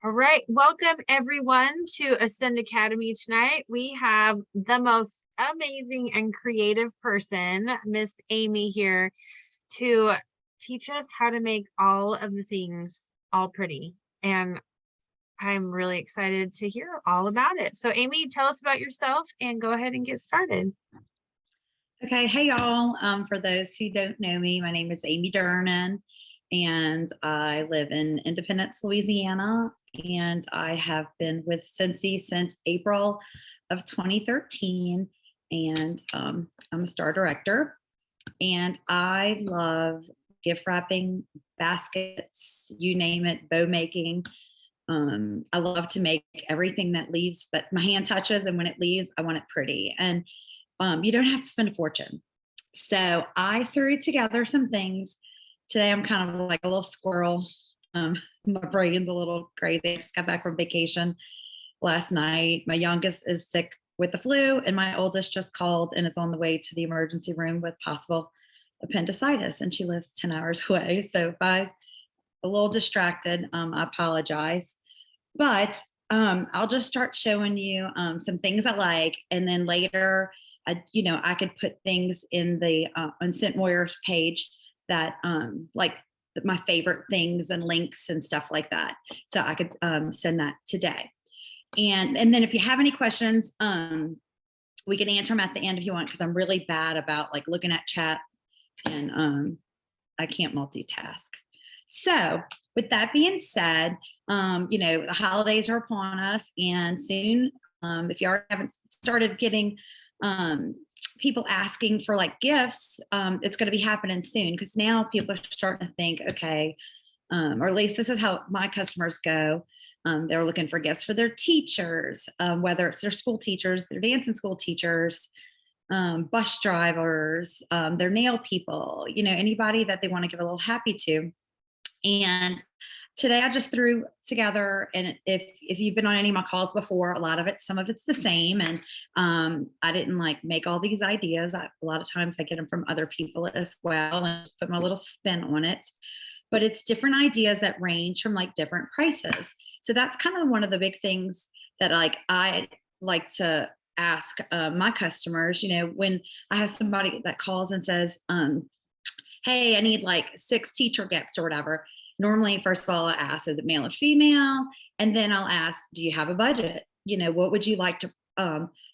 All right, welcome everyone to Ascend Academy tonight. We have the most amazing and creative person, Miss Amy here, to teach us how to make all of the things all pretty. And I'm really excited to hear all about it. So Amy, tell us about yourself and go ahead and get started. Okay, hey y'all. For those who don't know me, my name is Amy Durnin, and I live in Independence, Louisiana, and I have been with Scentsy since April of 2013, and I'm a star director, and I love gift wrapping, baskets, you name it, bow making. I love to make everything that leaves that my hand touches, and when it leaves, I want it pretty. And you don't have to spend a fortune. So I threw together some things. Today I'm kind of like a little squirrel. My brain's a little crazy. I just got back from vacation last night. My youngest is sick with the flu, and my oldest just called and is on the way to the emergency room with possible appendicitis, and she lives 10 hours away. So if I'm a little distracted, I apologize. But I'll just start showing you some things I like, and then later I could put things in the on Scent Warrior's page that like my favorite things and links and stuff like that. So I could send that today. And then if you have any questions, we can answer them at the end if you want, because I'm really bad about like looking at chat, and I can't multitask. So with that being said, the holidays are upon us, and soon, if you already haven't started getting people asking for like gifts, it's going to be happening soon, because now people are starting to think, okay, or at least this is how my customers go. They're looking for gifts for their teachers, whether it's their school teachers, their dance and school teachers, bus drivers, their nail people, anybody that they want to give a little happy to. And today I just threw together, and if you've been on any of my calls before, some of it's the same. And I didn't like make all these ideas. A lot of times I get them from other people as well, and just put my little spin on it. But it's different ideas that range from like different prices. So that's kind of one of the big things that I like to ask my customers, when I have somebody that calls and says, hey, I need like 6 teacher gifts or whatever. Normally, first of all, I ask, is it male or female? And then I'll ask, do you have a budget? What would you like to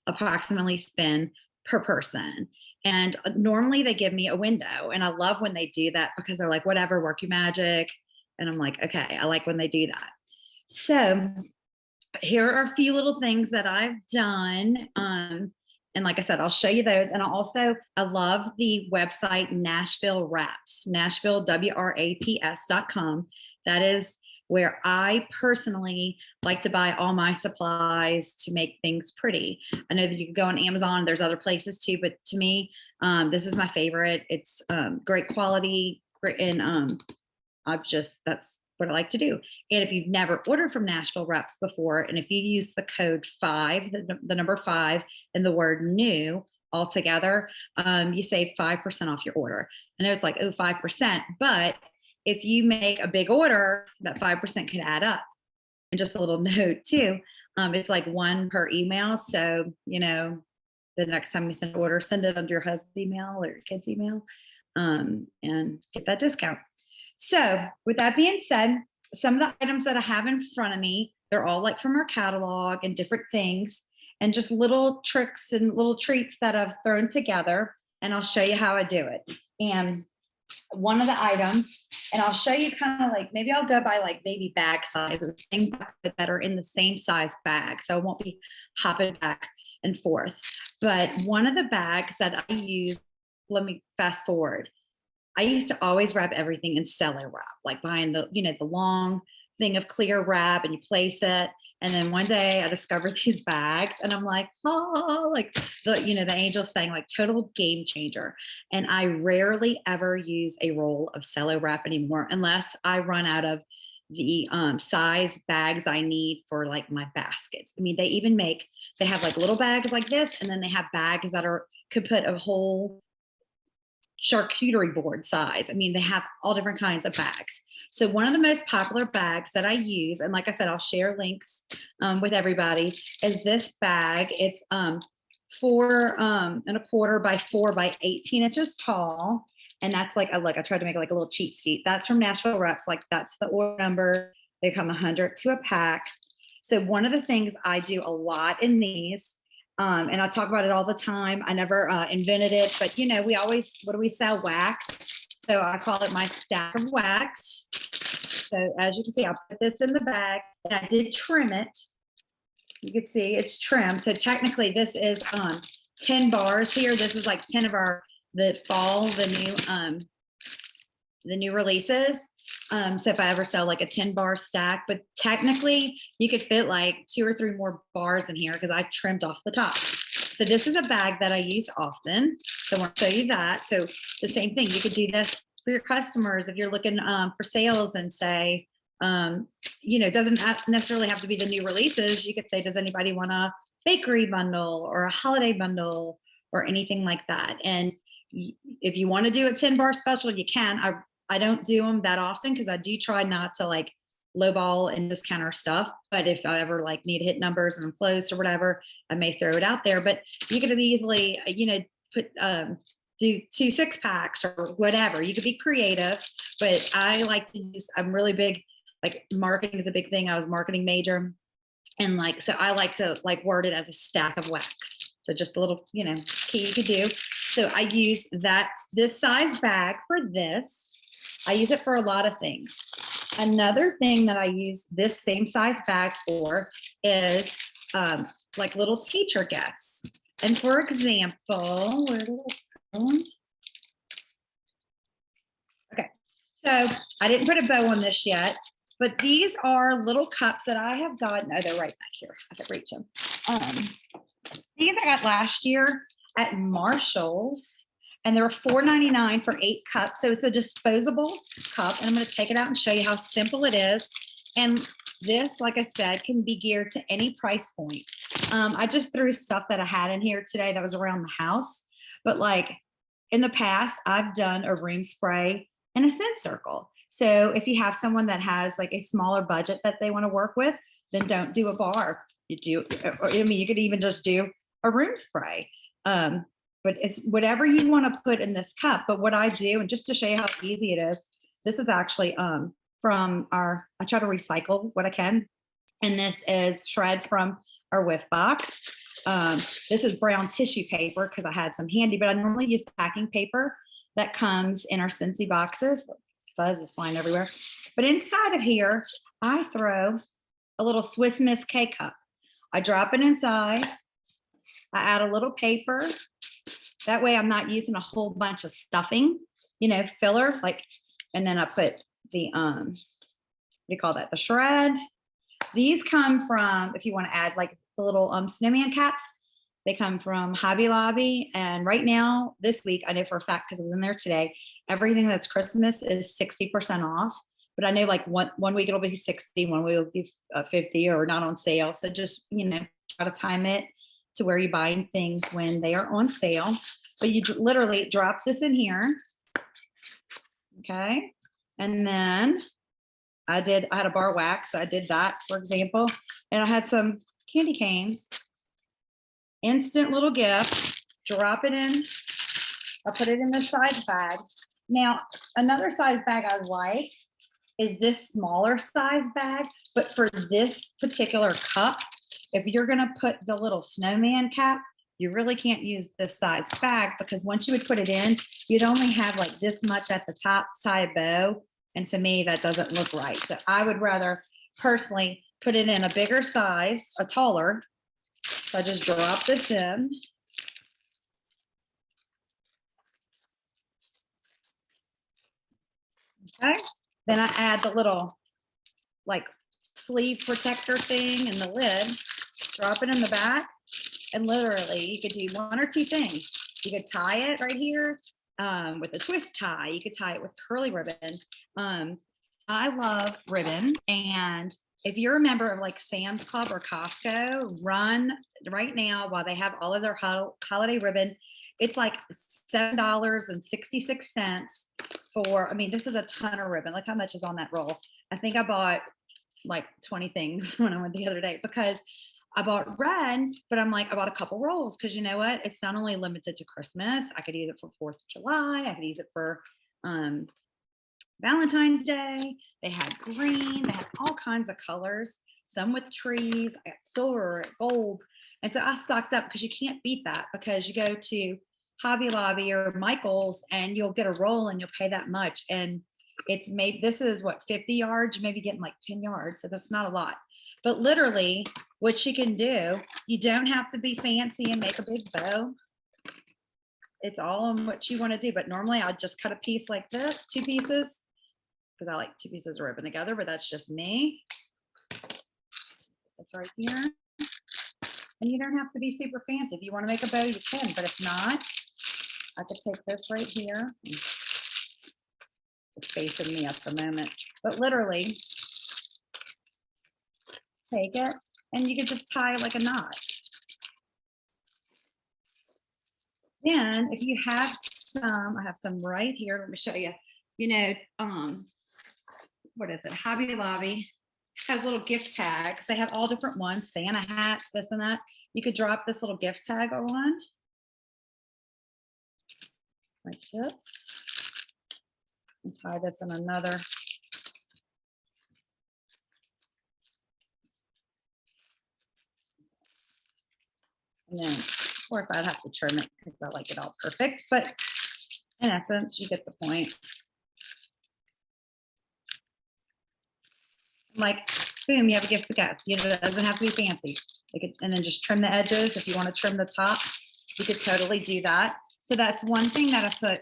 approximately spend per person? And normally they give me a window. And I love when they do that, because they're like, whatever, work your magic. And I'm like, okay, I like when they do that. So here are a few little things that I've done. And like I said, I'll show you those. And I love the website Nashville Wraps, Nashville, WRAPS.com. That is where I personally like to buy all my supplies to make things pretty. I know that you can go on Amazon. There's other places too, but to me, this is my favorite. It's great quality, and that's what I like to do. And if you've never ordered from Nashville Reps before, and if you use the code 5, the number 5, and the word new all together, you save 5% off your order. I know it's like, 5%, but if you make a big order, that 5% can add up. And just a little note too, it's like 1 per email. So, the next time you send an order, send it under your husband's email or your kid's email, and get that discount. So with that being said, some of the items that I have in front of me, they're all like from our catalog and different things, and just little tricks and little treats that I've thrown together. And I'll show you how I do it. And one of the items, and I'll show you kind of like, maybe I'll go by like maybe bag size and things that are in the same size bag. So I won't be hopping back and forth. But one of the bags that I use, let me fast forward. I used to always wrap everything in cello wrap, like buying the long thing of clear wrap, and you place it. And then one day I discovered these bags, and I'm like, oh, like the angel saying, like, total game changer. And I rarely ever use a roll of cello wrap anymore, unless I run out of the size bags I need for like my baskets. I mean, they have like little bags like this, and then they have bags that could put a whole charcuterie board size. I mean, they have all different kinds of bags. So one of the most popular bags that I use, and like I said, I'll share links with everybody, is this bag. It's 4¼ by 4 by 18 inches tall. And that's like, I tried to make it like a little cheat sheet. That's from Nashville Reps. Like that's the order number. They come 100 to a pack. So one of the things I do a lot in these, and I talk about it all the time. I never invented it, but you know, we always, what do we sell? Wax. So I call it my stack of wax. So as you can see, I'll put this in the bag and I did trim it. You can see it's trimmed. So technically this is 10 bars here. This is like 10 of the new releases. So if I ever sell like a 10 bar stack, but technically you could fit like 2 or 3 more bars in here because I trimmed off the top. So this is a bag that I use often. So I want to show you that. So the same thing, you could do this for your customers if you're looking for sales and say, you know, it doesn't necessarily have to be the new releases. You could say, does anybody want a bakery bundle or a holiday bundle or anything like that? And if you want to do a 10 bar special, you can. I don't do them that often because I do try not to like lowball and discount our stuff. But if I ever like need to hit numbers and I'm close or whatever, I may throw it out there. But you could easily, you know, put do 2 6-packs or whatever. You could be creative, but I like to use, I'm really big, like marketing is a big thing. I was a marketing major. And like, so I like to like word it as a stack of wax. So just a little, you know, key you could do. So I use this size bag for this. I use it for a lot of things. Another thing that I use this same size bag for is like little teacher gifts. And for example, where did it go? Okay, so I didn't put a bow on this yet, but these are little cups that I have gotten. Oh, they're right back here. I can reach them. These I got last year at Marshall's. And they were $4.99 for 8 cups. So it's a disposable cup. And I'm going to take it out and show you how simple it is. And this, like I said, can be geared to any price point. I just threw stuff that I had in here today that was around the house. But like in the past, I've done a room spray and a scent circle. So if you have someone that has like a smaller budget that they want to work with, then don't do a bar. You do, or, I mean, you could even just do a room spray. But it's whatever you want to put in this cup. But what I do, and just to show you how easy it is, this is actually from I try to recycle what I can. And this is shred from our whiff box. This is brown tissue paper because I had some handy, but I normally use the packing paper that comes in our Scentsy boxes. Fuzz is flying everywhere. But inside of here, I throw a little Swiss Miss K-cup. I drop it inside. I add a little paper. That way I'm not using a whole bunch of stuffing, you know, filler, like, and then I put the, what do you call that? The shred. These come from, if you want to add like the little snowman caps, they come from Hobby Lobby. And right now, this week, I know for a fact, because I was in there today, everything that's Christmas is 60% off. But I know like one week it'll be 60, one week it'll be 50 or not on sale. So just, you know, try to time it to where you're buying things when they are on sale. But you literally drop this in here. Okay. And then I had a bar wax. I did that, for example. And I had some candy canes. Instant little gift. Drop it in. I put it in the size bag. Now, another size bag I like is this smaller size bag. But for this particular cup, if you're going to put the little snowman cap, you really can't use this size bag because once you would put it in, you'd only have like this much at the top to tie a bow. And to me, that doesn't look right. So I would rather personally put it in a bigger size, a taller. So I just drop this in. Okay. Then I add the little like sleeve protector thing and the lid. Drop it in the back, and literally you could do 1 or 2 things. You could tie it right here with a twist tie. You could tie it with curly ribbon. I love ribbon, and if you're a member of like Sam's Club or Costco, run right now while they have all of their holiday ribbon. It's like $7.66 for, I mean, this is a ton of ribbon. Look how much is on that roll. I think I bought like 20 things when I went the other day because I bought red, but I'm like, I bought a couple rolls because you know what? It's not only limited to Christmas. I could use it for 4th of July. I could use it for Valentine's Day. They had green. They had all kinds of colors, some with trees. I got silver, gold. And so I stocked up because you can't beat that because you go to Hobby Lobby or Michael's and you'll get a roll and you'll pay that much. And it's made, this is what, 50 yards, you may be getting like 10 yards. So that's not a lot. But literally what she can do, you don't have to be fancy and make a big bow. It's all on what you want to do. But normally I'll just cut a piece like this, 2 pieces, because I like 2 pieces of ribbon together, but that's just me. That's right here. And you don't have to be super fancy. If you want to make a bow, you can, but if not, I could take this right here. It's facing me at the moment, but literally take it and you can just tie it like a knot. Then if you have some, I have some right here. Let me show you, you know, what is it? Hobby Lobby has little gift tags. They have all different ones, Santa hats, this and that. You could drop this little gift tag on like this and tie this in another. And then, of course, I'd have to trim it because I like it all perfect, but in essence, you get the point. Like, boom, you have a gift to go. It doesn't have to be fancy. And then just trim the edges. If you want to trim the top, you could totally do that. So that's one thing that I put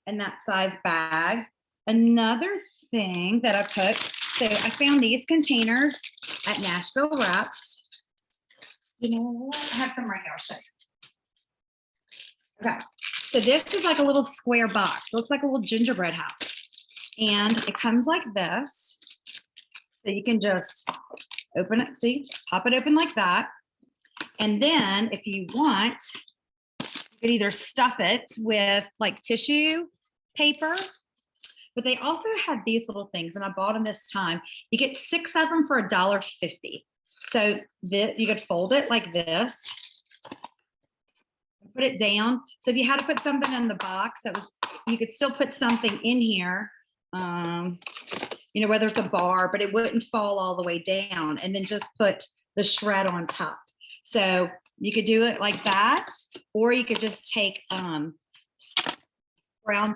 in that size bag. Another thing that I put, so I found these containers at Nashville Wraps. You know, I have some right here, I'll show you. Okay, so this is like a little square box. It looks like a little gingerbread house. And it comes like this. So you can just open it, see, pop it open like that. And then if you want, you could either stuff it with like tissue paper, but they also had these little things and I bought them this time. You get 6 of them for $1.50. So you could fold it like this, put it down. So if you had to put something in the box that was, you could still put something in here. You know, whether it's a bar, but it wouldn't fall all the way down, and then just put the shred on top. So you could do it like that, or you could just take brown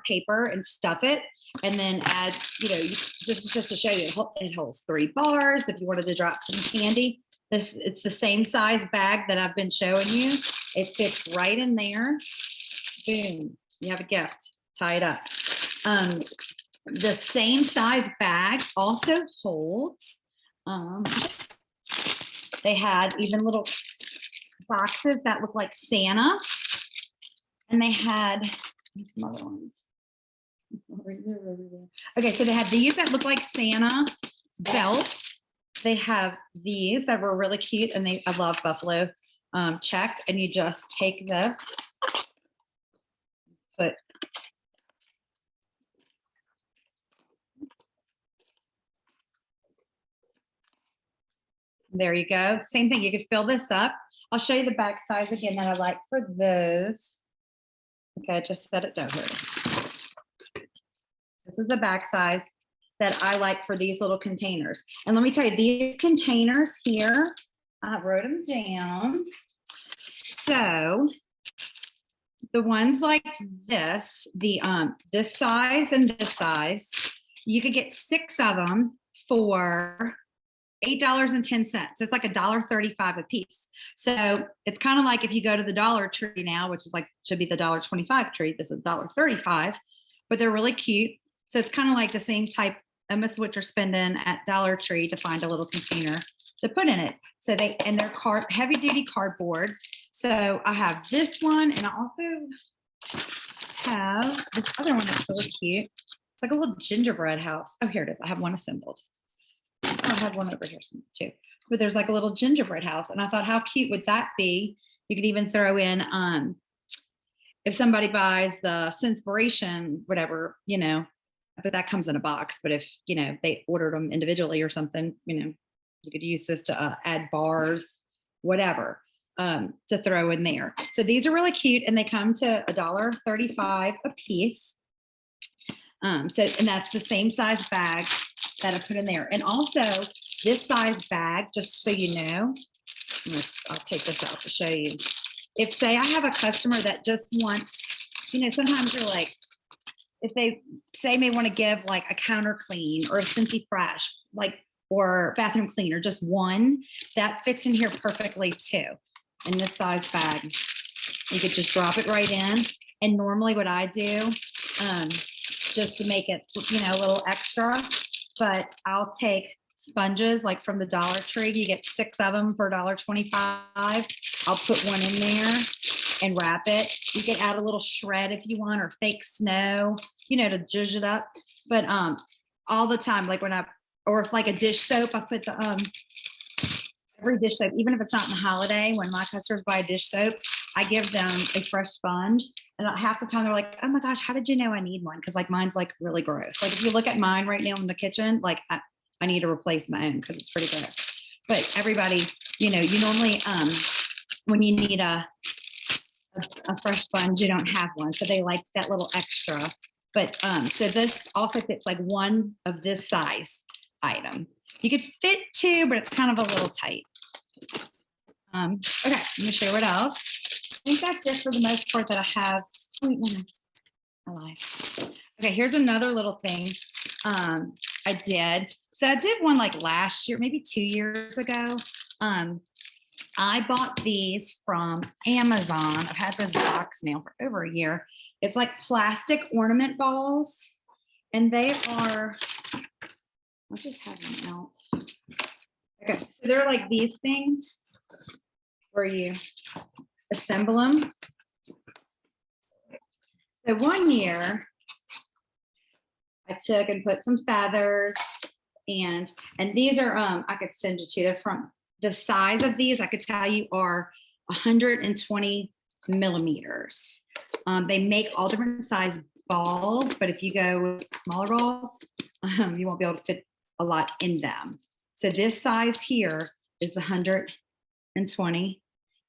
paper and stuff it, and then add, you know, this is just to show you, it holds 3 bars. If you wanted to drop some candy, it's the same size bag that I've been showing you. It fits right in there. Boom, you have a gift, tie it up. The same size bag also holds, they had even little boxes that look like Santa, and they had some other ones. Okay, so they had these that look like Santa belts. They have these that were really cute, and I love buffalo checked, and you just take this, put there you go. Same thing. You could fill this up. I'll show you the back size again that I like for those. Okay, I just set it down here. This is the back size that I like for these little containers. And let me tell you, these containers here, I wrote them down. So the ones like this, this size and this size, you could get 6 of them for $8.10. So it's like $1.35 a piece. So it's kind of like if you go to the Dollar Tree now, which is like, should be the $1.25 tree. This is $1.35, but they're really cute. So it's kind of like the same type, almost what you're spending at Dollar Tree to find a little container to put in it. So they're heavy duty cardboard. So I have this one, and I also have this other one that's really cute. It's like a little gingerbread house. Oh, here it is. I have one assembled. I have one over here too, but there's like a little gingerbread house. And I thought, how cute would that be? You could even throw in if somebody buys the Scentsy, whatever, you know, but that comes in a box. But if, you know, they ordered them individually or something, you know, you could use this to add bars, whatever, to throw in there. So these are really cute, and they come to $1.35 a piece. And that's the same size bag that I put in there. And also this size bag, just so you know, I'll take this out to show you. If say I have a customer that just wants, you know, sometimes you're like, if they say they want to give like a counter clean or a Scentsy Fresh, like, or bathroom cleaner, just one, that fits in here perfectly too. In this size bag, you could just drop it right in. And normally what I do, just to make it, you know, a little extra, but I'll take sponges like from the Dollar Tree. You get 6 of them for $1.25. I'll put one in there and wrap it. You can add a little shred if you want, or fake snow, you know, to zhuzh it up. But all the time, like when or if like a dish soap, I put the every dish soap, even if it's not in the holiday, when my customers buy a dish soap, I give them a fresh sponge. And half the time they're like, oh my gosh, how did you know I need one? Because like mine's like really gross. Like if you look at mine right now in the kitchen, like I need to replace my own because it's pretty gross. But everybody, you know, you normally, when you need a fresh sponge, you don't have one. So they like that little extra. But so this also fits like one of this size item. You could fit 2, but it's kind of a little tight. Okay, let me show you what else. I think that's it for the most part that I have. Wait, no, I lied. Okay, here's another little thing I did. So I did one like last year, maybe 2 years ago. I bought these from Amazon. I've had this box now for over a year. It's like plastic ornament balls, and they are, I'll just have them out. Okay, so they're like these things where you assemble them. So one year I took and put some feathers, and these are, I could send you to, they're from, the size of these I could tell you are 120 millimeters. They make all different size balls, but if you go with smaller balls, you won't be able to fit a lot in them. So this size here is the 120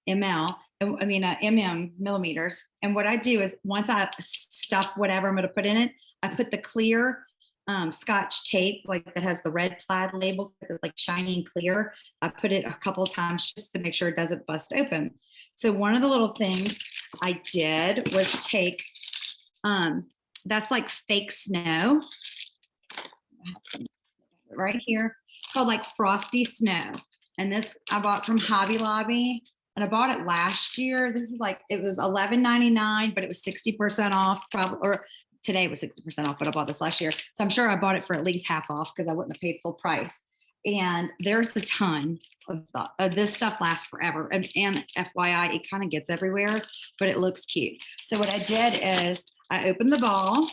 millimeters. And what I do is once I stuff whatever I'm going to put in it, I put the clear Scotch tape, like that has the red plaid label, it's like shiny and clear. I put it a couple of times just to make sure it doesn't bust open. So one of the little things I did was take, that's like fake snow right here, called like frosty snow. And this I bought from Hobby Lobby, and I bought it last year. This is like, it was $11.99, but it was 60% off, probably, or today it was 60% off, but I bought this last year. So I'm sure I bought it for at least half off because I wouldn't have paid full price. And there's a ton of this stuff lasts forever. And FYI, it kind of gets everywhere, but it looks cute. So what I did is I opened the ball,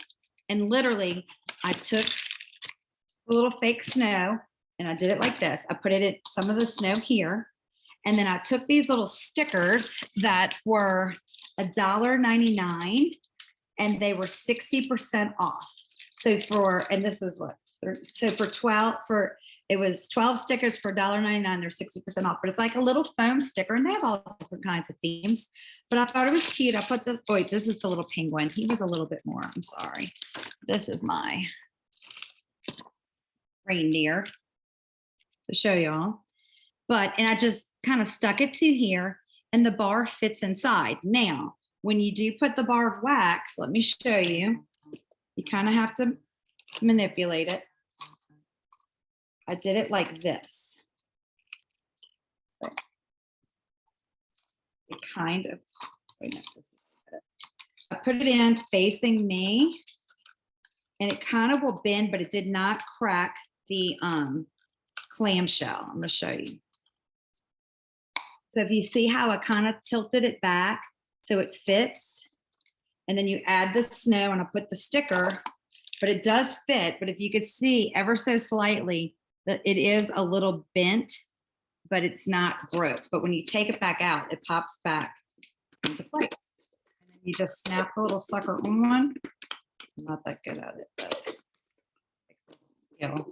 and literally I took a little fake snow, and I did it like this. I put it in some of the snow here. And then I took these little stickers that were $1.99, and they were 60% off. So and this is what, so it was 12 stickers for $1.99, they're 60% off, but it's like a little foam sticker, and they have all different kinds of themes, but I thought it was cute. I put this, wait, this is the little penguin. He was a little bit more, I'm sorry. This is my reindeer to show y'all. And I just kind of stuck it to here, and the bar fits inside. Now, when you do put the bar of wax, let me show you, you kind of have to manipulate it. I did it like this. It kind of, wait, no, this is it. I put it in facing me, and it kind of will bend, but it did not crack the clamshell. I'm going to show you. So if you see how I kind of tilted it back so it fits, and then you add the snow, and I put the sticker, but it does fit. But if you could see ever so slightly that it is a little bent, but it's not broke. But when you take it back out, it pops back into place. And then You just snap the little sucker on. I'm not that good at it, but skill.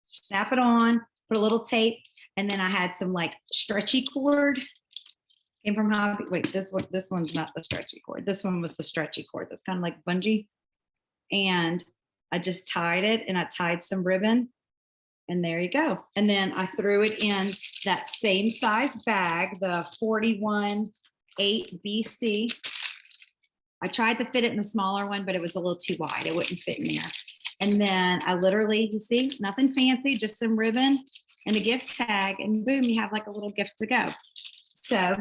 Snap it on, put a little tape, and then I had some like stretchy cord. Came from Hobby. Wait, this one's not the stretchy cord. This one was the stretchy cord. That's kind of like bungee. And I just tied it, and I tied some ribbon, and there you go. And then I threw it in that same size bag, the 41.8 BC. I tried to fit it in the smaller one, but it was a little too wide. It wouldn't fit in there. And then I literally, you see, nothing fancy, just some ribbon and a gift tag, and boom, you have like a little gift to go. So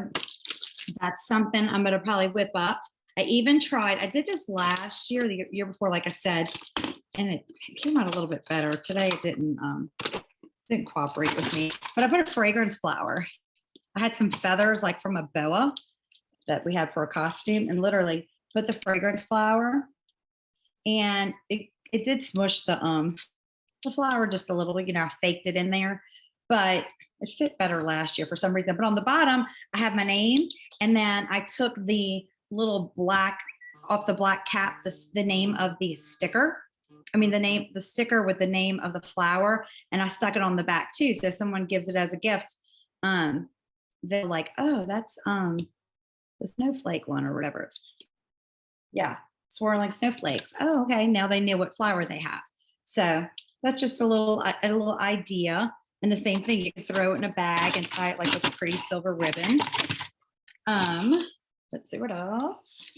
that's something I'm going to probably whip up. I even tried, I did this last year, the year before, like I said, and it came out a little bit better. Today it didn't cooperate with me, but I put a fragrance flower. I had some feathers like from a boa that we had for a costume, and literally put the fragrance flower, and it did smush the flower just a little, I faked it in there, but it fit better last year for some reason. But on the bottom, I have my name, and then I took the little black off the black cap, the name of the sticker. I mean, the sticker with the name of the flower, and I stuck it on the back too. So if someone gives it as a gift, they're like, oh, that's the snowflake one or whatever. Yeah, swirling snowflakes. Oh, okay. Now they know what flower they have. So that's just a little idea. And the same thing, you can throw it in a bag and tie it like with a pretty silver ribbon. Let's see what else.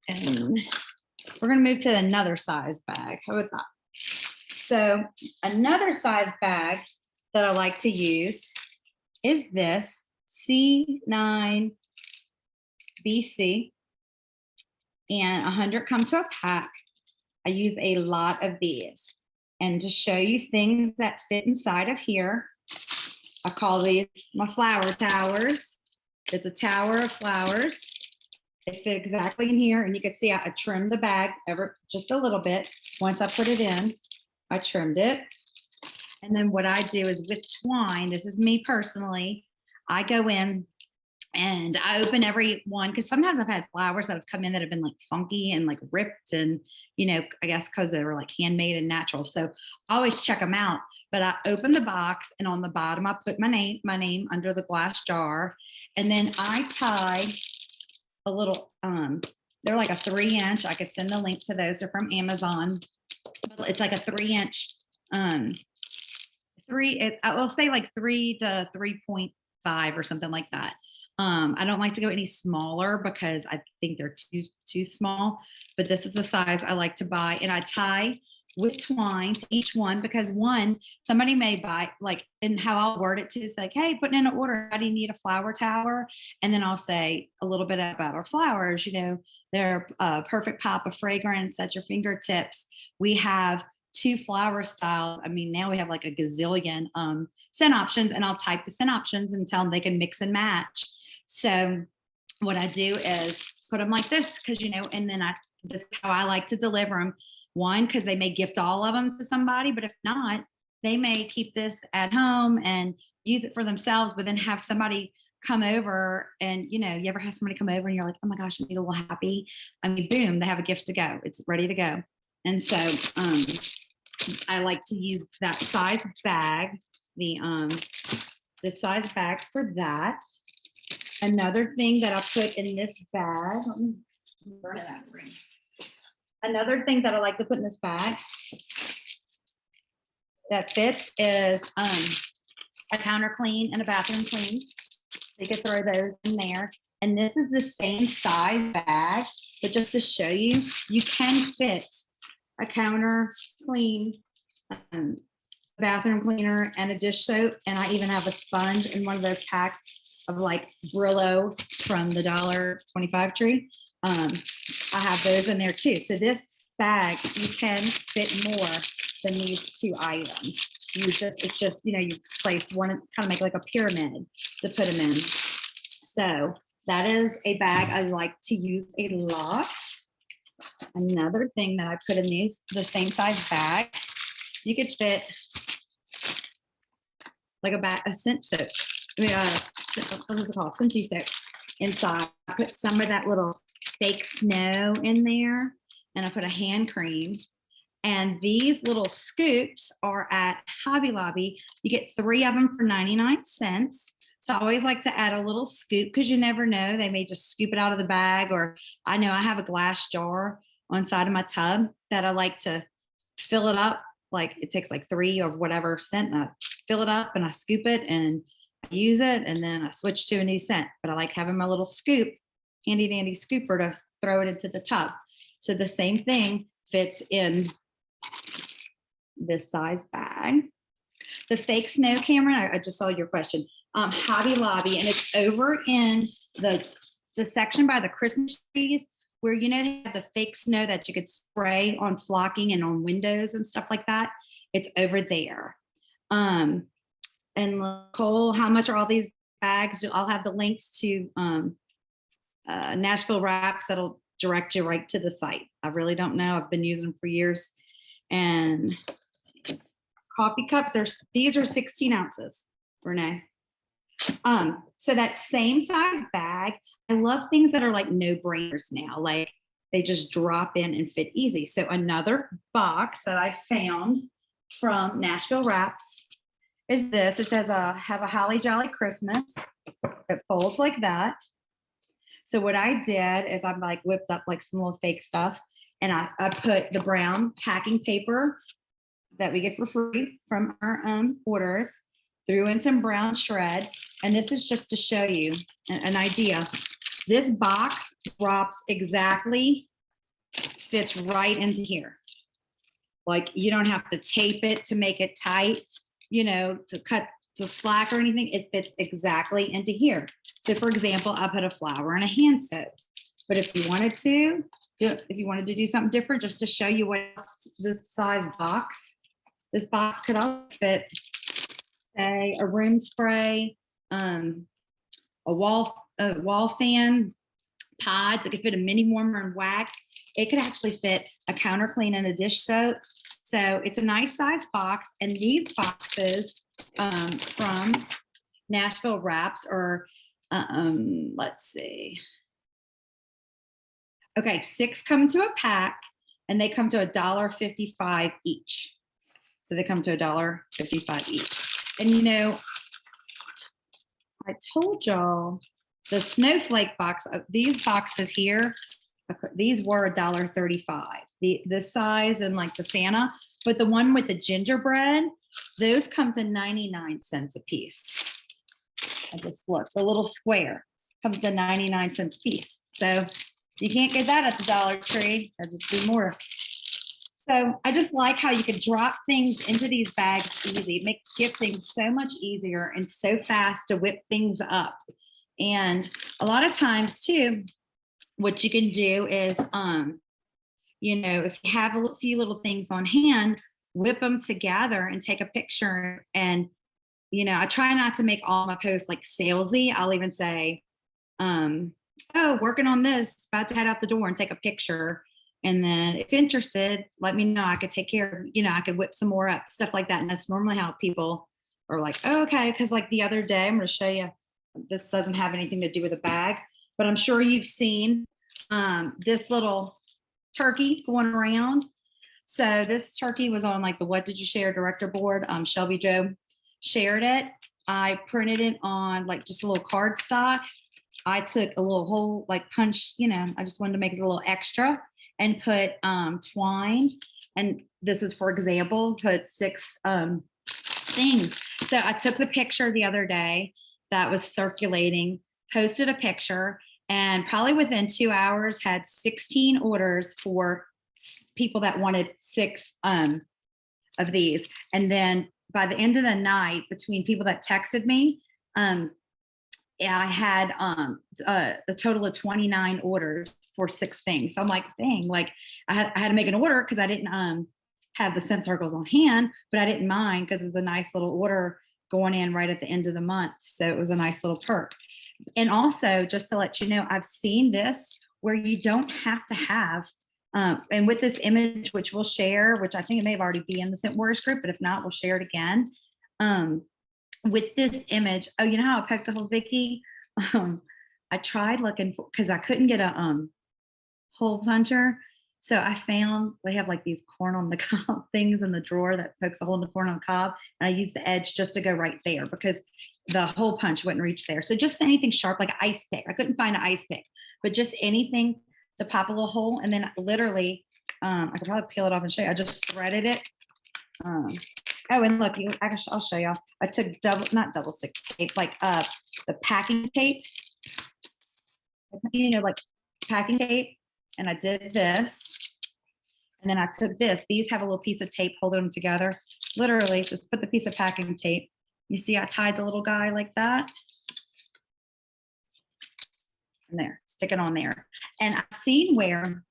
And we're going to move to another size bag. How about that? So another size bag that I like to use is this C9 BC, and 100 come to a pack. I use a lot of these, and to show you things that fit inside of here, I call these my flower towers. It's a tower of flowers. They fit exactly in here, and you can see I trimmed the bag ever just a little bit. Once I put it in, I trimmed it. And then what I do is with twine, this is me personally, I go in and I open every one, because sometimes I've had flowers that have come in that have been like funky and like ripped, and I guess because they were like handmade and natural. So I always check them out. But I open the box, and on the bottom I put my name under the glass jar, and then I tie a little. They're like a 3-inch. I could send the link to those. They're from Amazon. It's like a 3-inch. I will say like 3 to 3.5 or something like that. I don't like to go any smaller because I think they're too small, but this is the size I like to buy. And I tie with twine to each one, because somebody may buy, like, and how I'll word it to is like, hey, putting in an order, how do you need a flower tower? And then I'll say a little bit about our flowers. They're a perfect pop of fragrance at your fingertips. We have 2 flower styles. I mean, now we have like a gazillion scent options, and I'll type the scent options and tell them they can mix and match. So what I do is put them like this, because, and then this is how I like to deliver them. One, because they may gift all of them to somebody, but if not, they may keep this at home and use it for themselves, but then have somebody come over, and, you ever have somebody come over and you're like, oh my gosh, I need a little happy. I mean, boom, they have a gift to go. It's ready to go. And so I like to use that size bag, the size bag for that. Another thing that I put in this bag, let me burn it out. Another thing that I like to put in this bag that fits is a counter clean and a bathroom clean. You can throw those in there. And this is the same size bag, but just to show you, you can fit a counter clean, bathroom cleaner, and a dish soap. And I even have a sponge in one of those packs of like Brillo from the $1.25 tree. I have those in there too. So this bag, you can fit more than these 2 items. It's just, you place one, kind of make like a pyramid to put them in. So that is a bag I like to use a lot. Another thing that I put in the same size bag, you could fit like a scent soap. I mean, what is it called? Scentsy soap. inside. I put some of that little fake snow in there, and I put a hand cream. And these little scoops are at Hobby Lobby. You get 3 of them for 99 cents. So I always like to add a little scoop because you never know. They may just scoop it out of the bag, or I know I have a glass jar on side of my tub that I like to fill it up. Like it takes like 3 of whatever scent, and I fill it up and I scoop it and I use it, and then I switch to a new scent. But I like having my little scoop, handy dandy scooper to throw it into the tub. So the same thing fits in this size bag. The fake snow, Cameron, I just saw your question. Hobby Lobby, and it's over in the section by the Christmas trees where, you know, they have the fake snow that you could spray on flocking and on windows and stuff like that. It's over there. And Nicole, how much are all these bags? I'll have the links to Nashville Wraps that'll direct you right to the site. I really don't know. I've been using them for years. And coffee cups, these are 16 ounces, Renee. So that same size bag, I love things that are like no-brainers now, like they just drop in and fit easy. So another box that I found from Nashville Wraps is this. It says, have a holly jolly Christmas. It folds like that. So what I did is I like whipped up like some little fake stuff, and I put the brown packing paper that we get for free from our orders, threw in some brown shred. And this is just to show you an idea. This box drops exactly, fits right into here. Like you don't have to tape it to make it tight, you know, to cut to slack or anything. It fits exactly into here. So for example, I put a flower and a hand soap. But if you wanted to do something different, just to show you what this size box, this box could also fit, say, a room spray, a wall fan, pods. It could fit a mini warmer and wax. It could actually fit a counter clean and a dish soap. So it's a nice size box. And these boxes from Nashville Wraps are, let's see. Okay, 6 come to a pack, and they come to $1.55 each. So they come to $1.55 each. And you know, I told y'all the snowflake box, these boxes here, these were $1.35. The size and like the Santa, but the one with the gingerbread, those come to 99 cents a piece. I just looked, the little square comes to 99 cents a piece. So you can't get that at the Dollar Tree. That'd be more. So I just like how you can drop things into these bags easy. It makes gifting so much easier and so fast to whip things up. And a lot of times too, what you can do is, you know, if you have a few little things on hand, whip them together and take a picture. And, you know, I try not to make all my posts like salesy. I'll even say, oh, working on this, about to head out the door and take a picture. And then if interested, let me know. I could take care of, you know, I could whip some more up, stuff like that. And that's normally how people are like, oh, okay. Cause like the other day, I'm going to show you, this doesn't have anything to do with a bag, but I'm sure you've seen this little turkey going around. So this turkey was on like the What Did You Share director board. Shelby Joe shared it. I printed it on like just a little cardstock. I took a little whole like punch, you know, I just wanted to make it a little extra, and put twine. And this is, for example, put 6 things. So I took the picture the other day that was circulating, posted a picture, and probably within 2 hours had 16 orders for people that wanted 6 of these. And then by the end of the night, between people that texted me, I had a total of 29 orders for 6 things. So I'm like, dang, like I had to make an order because I didn't have the scent circles on hand, but I didn't mind because it was a nice little order going in right at the end of the month. So it was a nice little perk. And also, just to let you know, I've seen this where you don't have to have, and with this image, which we'll share, which I think it may have already been in the Scent Warriors group, but if not, we'll share it again. With this image, oh, you know how I poked a hole, Vicky? I tried looking for, because I couldn't get a hole puncher. So I found they have like these corn on the cob things in the drawer that pokes a hole in the corn on the cob. And I used the edge just to go right there because the hole punch wouldn't reach there. So just anything sharp, like an ice pick. I couldn't find an ice pick, but just anything to pop a little hole. And then literally, I could probably peel it off and show you. I just threaded it. Oh, and look, I'll show y'all. I took not double stick tape, like the packing tape, like packing tape. And I did this. And then I took this. These have a little piece of tape holding them together. Literally, just put the piece of packing tape. You see, I tied the little guy like that. And there, stick it on there. And I've seen where,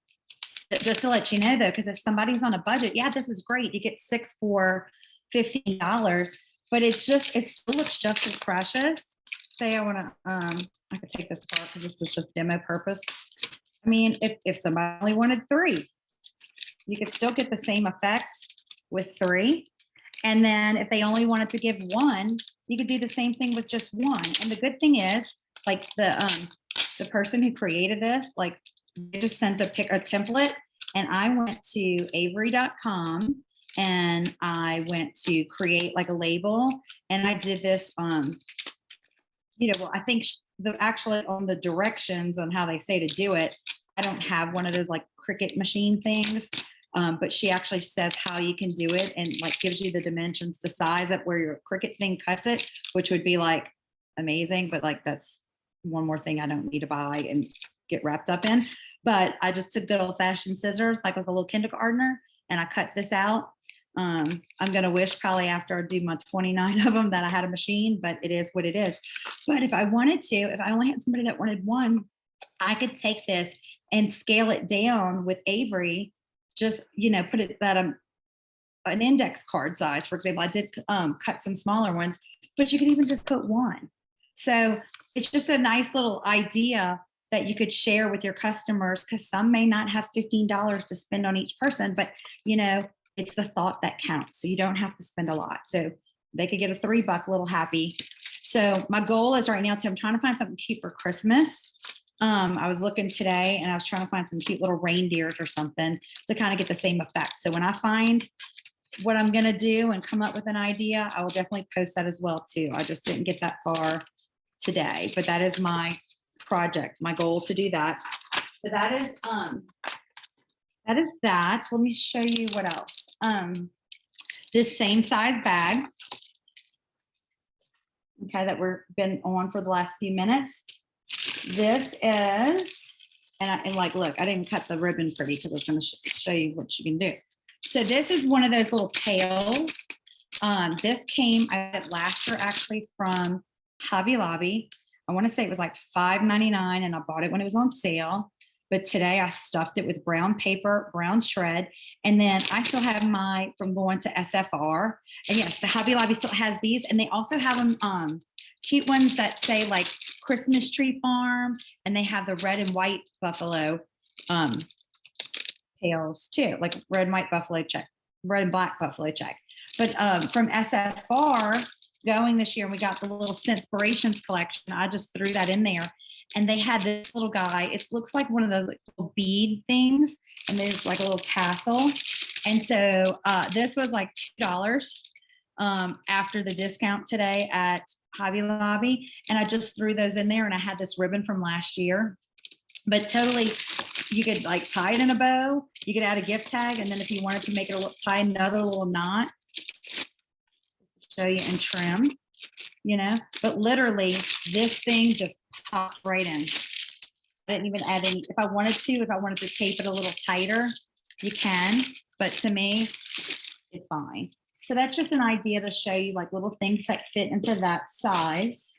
just to let you know though, because if somebody's on a budget, yeah, this is great. You get 6 for $15, but it still looks just as precious. Say I want to, I could take this apart because this was just demo purpose. I mean, if somebody only wanted 3, you could still get the same effect with 3. And then if they only wanted to give 1, you could do the same thing with just 1. And the good thing is, like the person who created this, like they just sent a template, and I went to avery.com and I went to create like a label, and I did this well, I think actually on the directions on how they say to do it, I don't have one of those like Cricut machine things, but she actually says how you can do it and like gives you the dimensions to size it where your Cricut thing cuts it, which would be like amazing. But like that's one more thing I don't need to buy and get wrapped up in. But I just took good old fashioned scissors, like with a little kindergartner, and I cut this out. I'm gonna wish probably after I do my 29 of them that I had a machine, but it is what it is. But if I wanted to, if I only had somebody that wanted 1, I could take this and scale it down with Avery, just, put it that an index card size. For example, I did cut some smaller ones, but you could even just put 1. So it's just a nice little idea that you could share with your customers, because some may not have $15 to spend on each person, but it's the thought that counts. So you don't have to spend a lot. So they could get a $3 little happy. So my goal is right now, I'm trying to find something cute for Christmas. I was looking today and I was trying to find some cute little reindeers or something to kind of get the same effect. So when I find what I'm going to do and come up with an idea, I will definitely post that as well too. I just didn't get that far today, but that is my project, my goal to do that. So that is that. So let me show you what else. This same size bag, okay, that we've been on for the last few minutes. This is, and look, I didn't cut the ribbon pretty because I was going to show you what you can do. So this is one of those little pails. This came, I got last year actually from Hobby Lobby. I want to say it was like $5.99 and I bought it when it was on sale. But today I stuffed it with brown paper, brown shred. And then I still have my from going to SFR. And yes, the Hobby Lobby still has these. And they also have them cute ones that say like Christmas Tree Farm. And they have the red and white buffalo pails too, like red and white buffalo check, red and black buffalo check. But from SFR going this year, we got the little Scentspirations collection. I just threw that in there. And they had this little guy. It looks like one of those little bead things. And there's like a little tassel. And so this was like $2 after the discount today at Hobby Lobby. And I just threw those in there. And I had this ribbon from last year. But totally, you could like tie it in a bow. You could add a gift tag. And then if you wanted to make it tie another little knot, show you and trim, but literally this thing just popped right in. I didn't even add any. If I wanted to tape it a little tighter, you can, but to me, it's fine. So that's just an idea to show you like little things that fit into that size.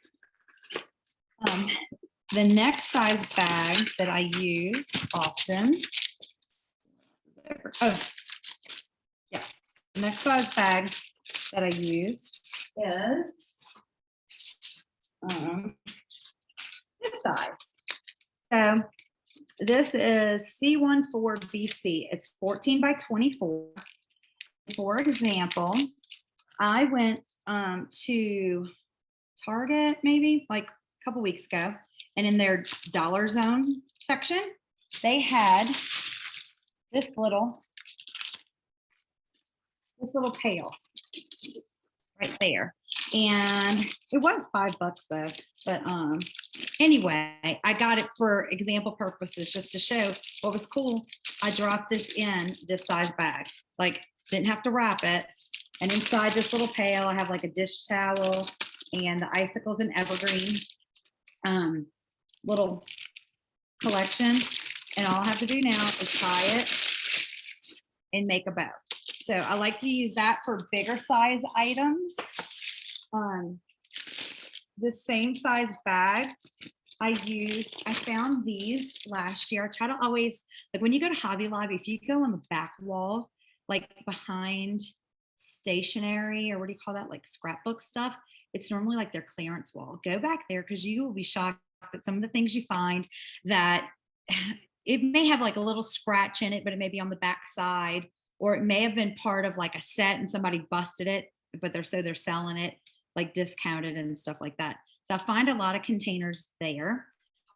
The next size bag that I use often. Oh, yes. The next size bag that I use is this size. So this is C14BC. It's 14 by 24. For example, I went to Target maybe like a couple weeks ago, And in their dollar zone section, they had this little pail right there. And it was $5 though. But anyway, I got it for example purposes, just to show what was cool. I dropped this in this size bag, like didn't have to wrap it. And inside this little pail, I have like a dish towel and the icicles and evergreen little collection. And all I have to do now is tie it and make a bow. So I like to use that for bigger size items. This same size bag I found these last year. I try to always, like when you go to Hobby Lobby, if you go on the back wall, like behind stationery, or what do you call that? Like scrapbook stuff. It's normally like their clearance wall. Go back there because you will be shocked at some of the things you find that it may have like a little scratch in it, but it may be on the back side, or it may have been part of like a set and somebody busted it, but they're selling it like discounted and stuff like that. So I find a lot of containers there,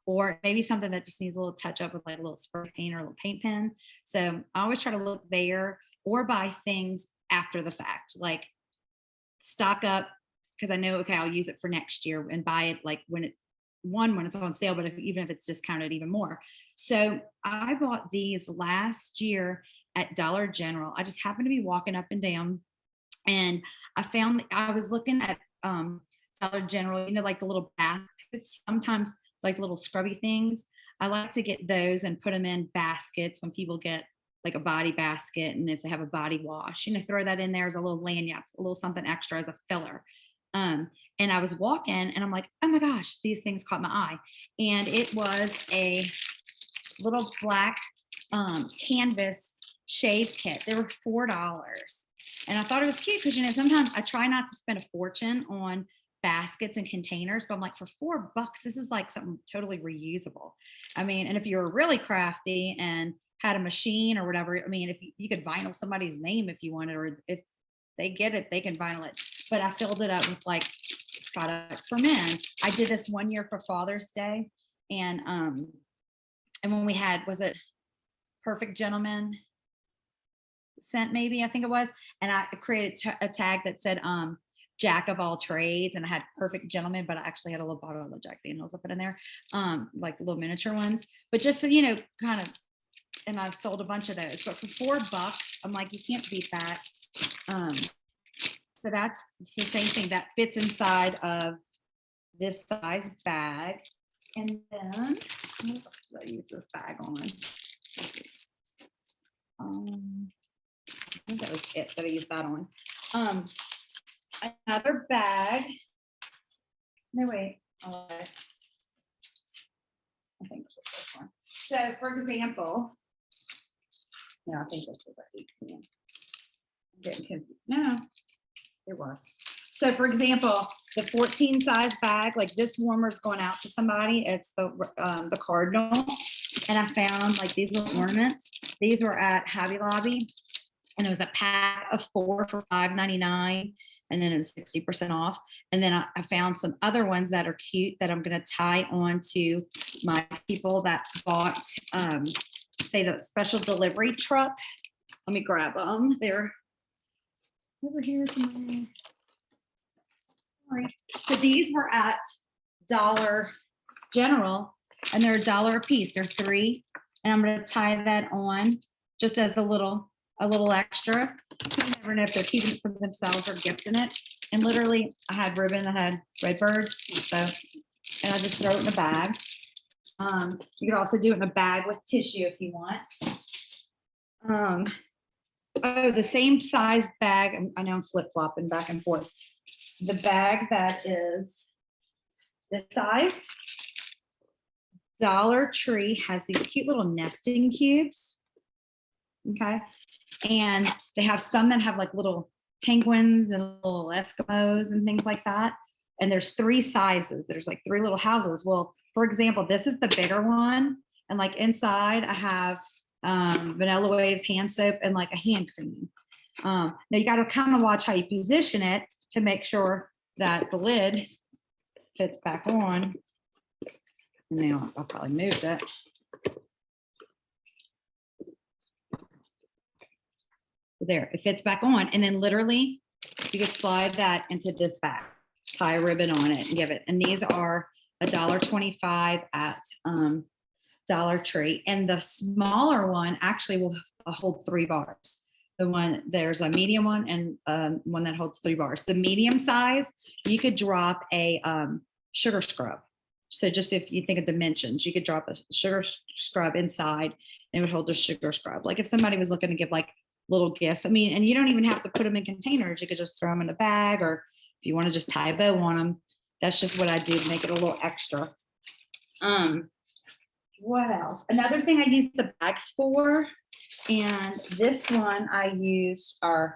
or maybe something that just needs a little touch up with like a little spray paint or a little paint pen. So I always try to look there or buy things after the fact, like stock up, because I know, okay, I'll use it for next year, and buy it like when it's on sale, but even if it's discounted even more. So I bought these last year at Dollar General. I just happened to be walking up and down, and I was looking at Dollar General, like the little bath, sometimes like little scrubby things. I like to get those and put them in baskets when people get like a body basket, and if they have a body wash, throw that in there as a little lanyard, a little something extra as a filler. And I was walking and I'm like, oh my gosh, these things caught my eye. And it was a little black canvas shave kit. They were $4. And I thought it was cute because, sometimes I try not to spend a fortune on baskets and containers, but I'm like, for $4, this is like something totally reusable. I mean, and if you're really crafty and had a machine or whatever, I mean, if you could vinyl somebody's name if you wanted, or if they get it, they can vinyl it. But I filled it up with like products for men. I did this one year for Father's Day, and when we had, was it Perfect Gentleman scent, maybe, I think it was, and I created a tag that said Jack of all trades, and I had Perfect Gentleman, but I actually had a little bottle of Jack Daniels up in there, like little miniature ones, but just so kind of. And I sold a bunch of those, but for $4, I'm like, you can't beat that. So that's the same thing that fits inside of this size bag. And then what did I use this bag on? I think that was it that I used that on. Another bag. No, wait. All right. I think it was this one. So for example, no, I think this was an 18. I'm getting confused. No, it was. So for example, the 14 size bag, like this warmer is going out to somebody. It's the Cardinal. And I found like these little ornaments. These were at Hobby Lobby. And it was a pack of 4 for $5.99. And then it's 60% off. And then I found some other ones that are cute that I'm going to tie on to my people that bought, say, the special delivery truck. Let me grab them. They're over here somewhere. All right. So these were at Dollar General, and they're $1 a piece. They're 3. And I'm going to tie that on just as a little extra. You never know if they're keeping it for themselves or gifting it. And literally, I had ribbon, I had red birds, and I just throw it in a bag. You could also do it in a bag with tissue if you want. The same size bag. I know I'm flip-flopping back and forth. The bag that is this size, Dollar Tree has these cute little nesting cubes. Okay. And they have some that have like little penguins and little Eskimos and things like that. And there's 3 sizes. There's like 3 little houses. Well, for example, this is the bigger one. And like inside I have Vanilla Waves hand soap and like a hand cream. Now you got to kind of watch how you position it to make sure that the lid fits back on. Now I'll probably moved it. There, it fits back on. And then literally you could slide that into this bag, tie a ribbon on it and give it. And these are $1.25 at Dollar Tree. And the smaller one actually will hold 3 bars. There's a medium one and one that holds 3 bars. The medium size, you could drop a sugar scrub. So just if you think of dimensions, you could drop a sugar scrub inside and it would hold a sugar scrub. Like if somebody was looking to give like little gifts, I mean, and you don't even have to put them in containers. You could just throw them in a bag, or if you want to just tie a bow on them, that's just what I do to make it a little extra. What else? Another thing I use the bags for, and this one I use I'm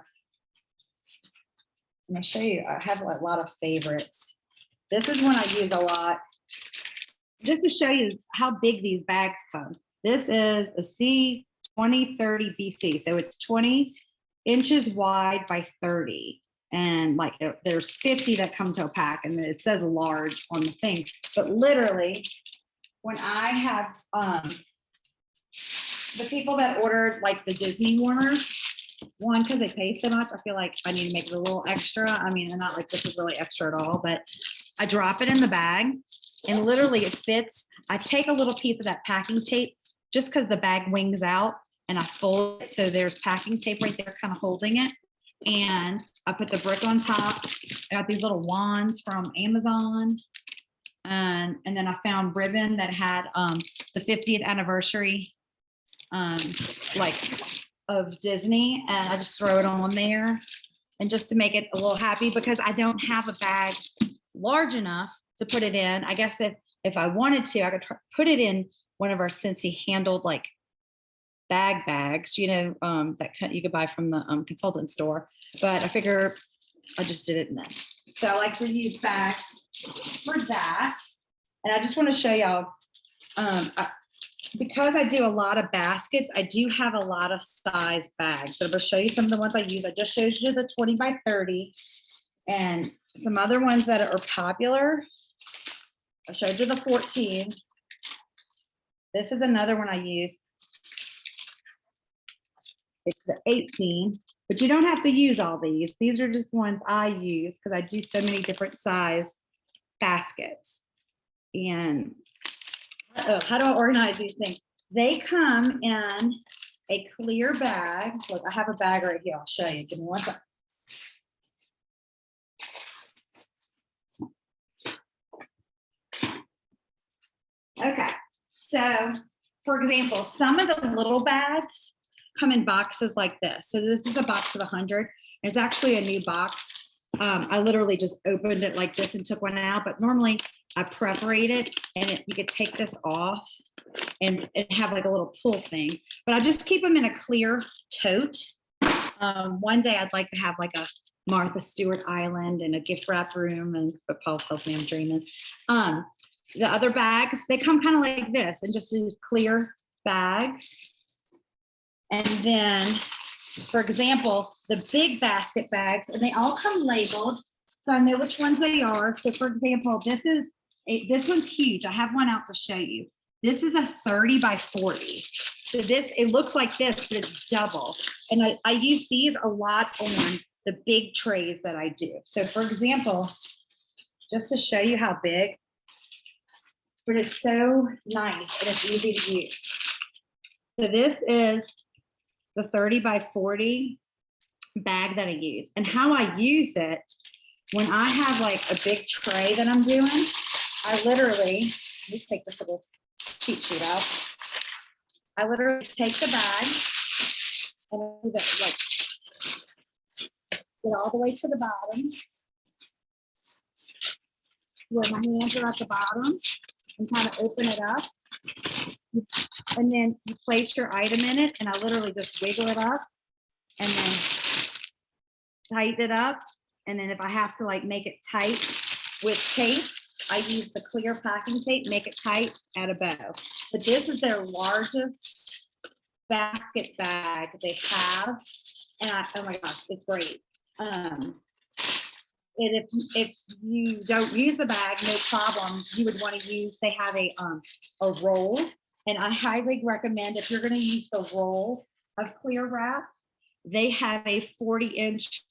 gonna show you, I have a lot of favorites. This is one I use a lot, just to show you how big these bags come. This is a C2030 BC. So it's 20 inches wide by 30. And like there's 50 that come to a pack, and it says large on the thing. But literally, when I have the people that ordered like the Disney warmers, one, because they pay so much, I feel like I need to make it a little extra. I mean, they're not like this is really extra at all, but I drop it in the bag and literally it fits. I take a little piece of that packing tape just because the bag wings out, and I fold it so there's packing tape right there kind of holding it. And I put the brick on top. I got these little wands from Amazon. And then I found ribbon that had the 50th anniversary like of Disney, and I just throw it on there, and just to make it a little happy, because I don't have a bag large enough to put it in. I guess if I wanted to, I could put it in one of our Scentsy handled like bags, you know, that you could buy from the consultant store. But I figure I just did it in this. So I like to use bags for that. And I just want to show y'all, because I do a lot of baskets, I do have a lot of size bags. So I'm going to show you some of the ones I use. I just showed you the 20 by 30 and some other ones that are popular. I showed you the 14. This is another one I use. It's the 18, but you don't have to use all these. These are just ones I use because I do so many different size baskets. And how do I organize these things? They come in a clear bag. Look, I have a bag right here. I'll show you. Give me one second. Okay, so for example, some of the little bags come in boxes like this. So this is a box of 100. There's actually a new box. I literally just opened it like this and took one out, but normally I perforate it, and you could take this off and have like a little pull thing, but I just keep them in a clear tote. One day I'd like to have like a Martha Stewart Island and a gift wrap room, and but Paul tells me I'm dreaming. The other bags, they come kind of like this, and just these clear bags. And then, for example, the big basket bags, and they all come labeled, so I know which ones they are. So for example, this one's huge. I have one out to show you. This is a 30 by 40. So it looks like this, but it's double. And I use these a lot on the big trays that I do. So for example, just to show you how big, but it's so nice and it's easy to use. So this is the 30 by 40 bag that I use. And how I use it, when I have like a big tray that I'm doing, I literally, let me take this little cheat sheet out. I literally take the bag and I do that, like, get all the way to the bottom, where my hands are at the bottom, and kind of open it up. And then you place your item in it, and I literally just wiggle it up and then tighten it up. And then if I have to like make it tight with tape, I use the clear packing tape, make it tight, add a bow. But this is their largest basket bag they have. And oh my gosh, it's great. if you don't use the bag, no problem. You would want to use, they have a roll, and I highly recommend if you're going to use the roll of clear wrap, they have a 40-inch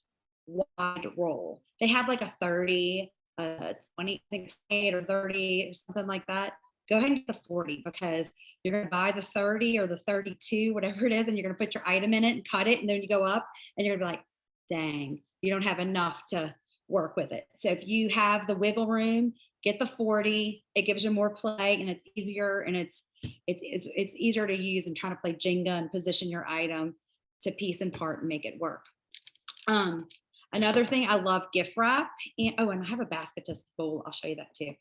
wide roll. They have like a 30, 20, I think 8 or 30 or something like that. Go ahead and get the 40 because you're going to buy the 30 or the 32, whatever it is, and you're going to put your item in it and cut it, and then you go up and you're going to be like, dang, you don't have enough to work with it. So if you have the wiggle room, get the 40. It gives you more play, and it's easier, and it's easier to use and try to play Jenga and position your item to piece and part and make it work. Another thing, I love gift wrap. And I have a basket to spool. I'll show you that too.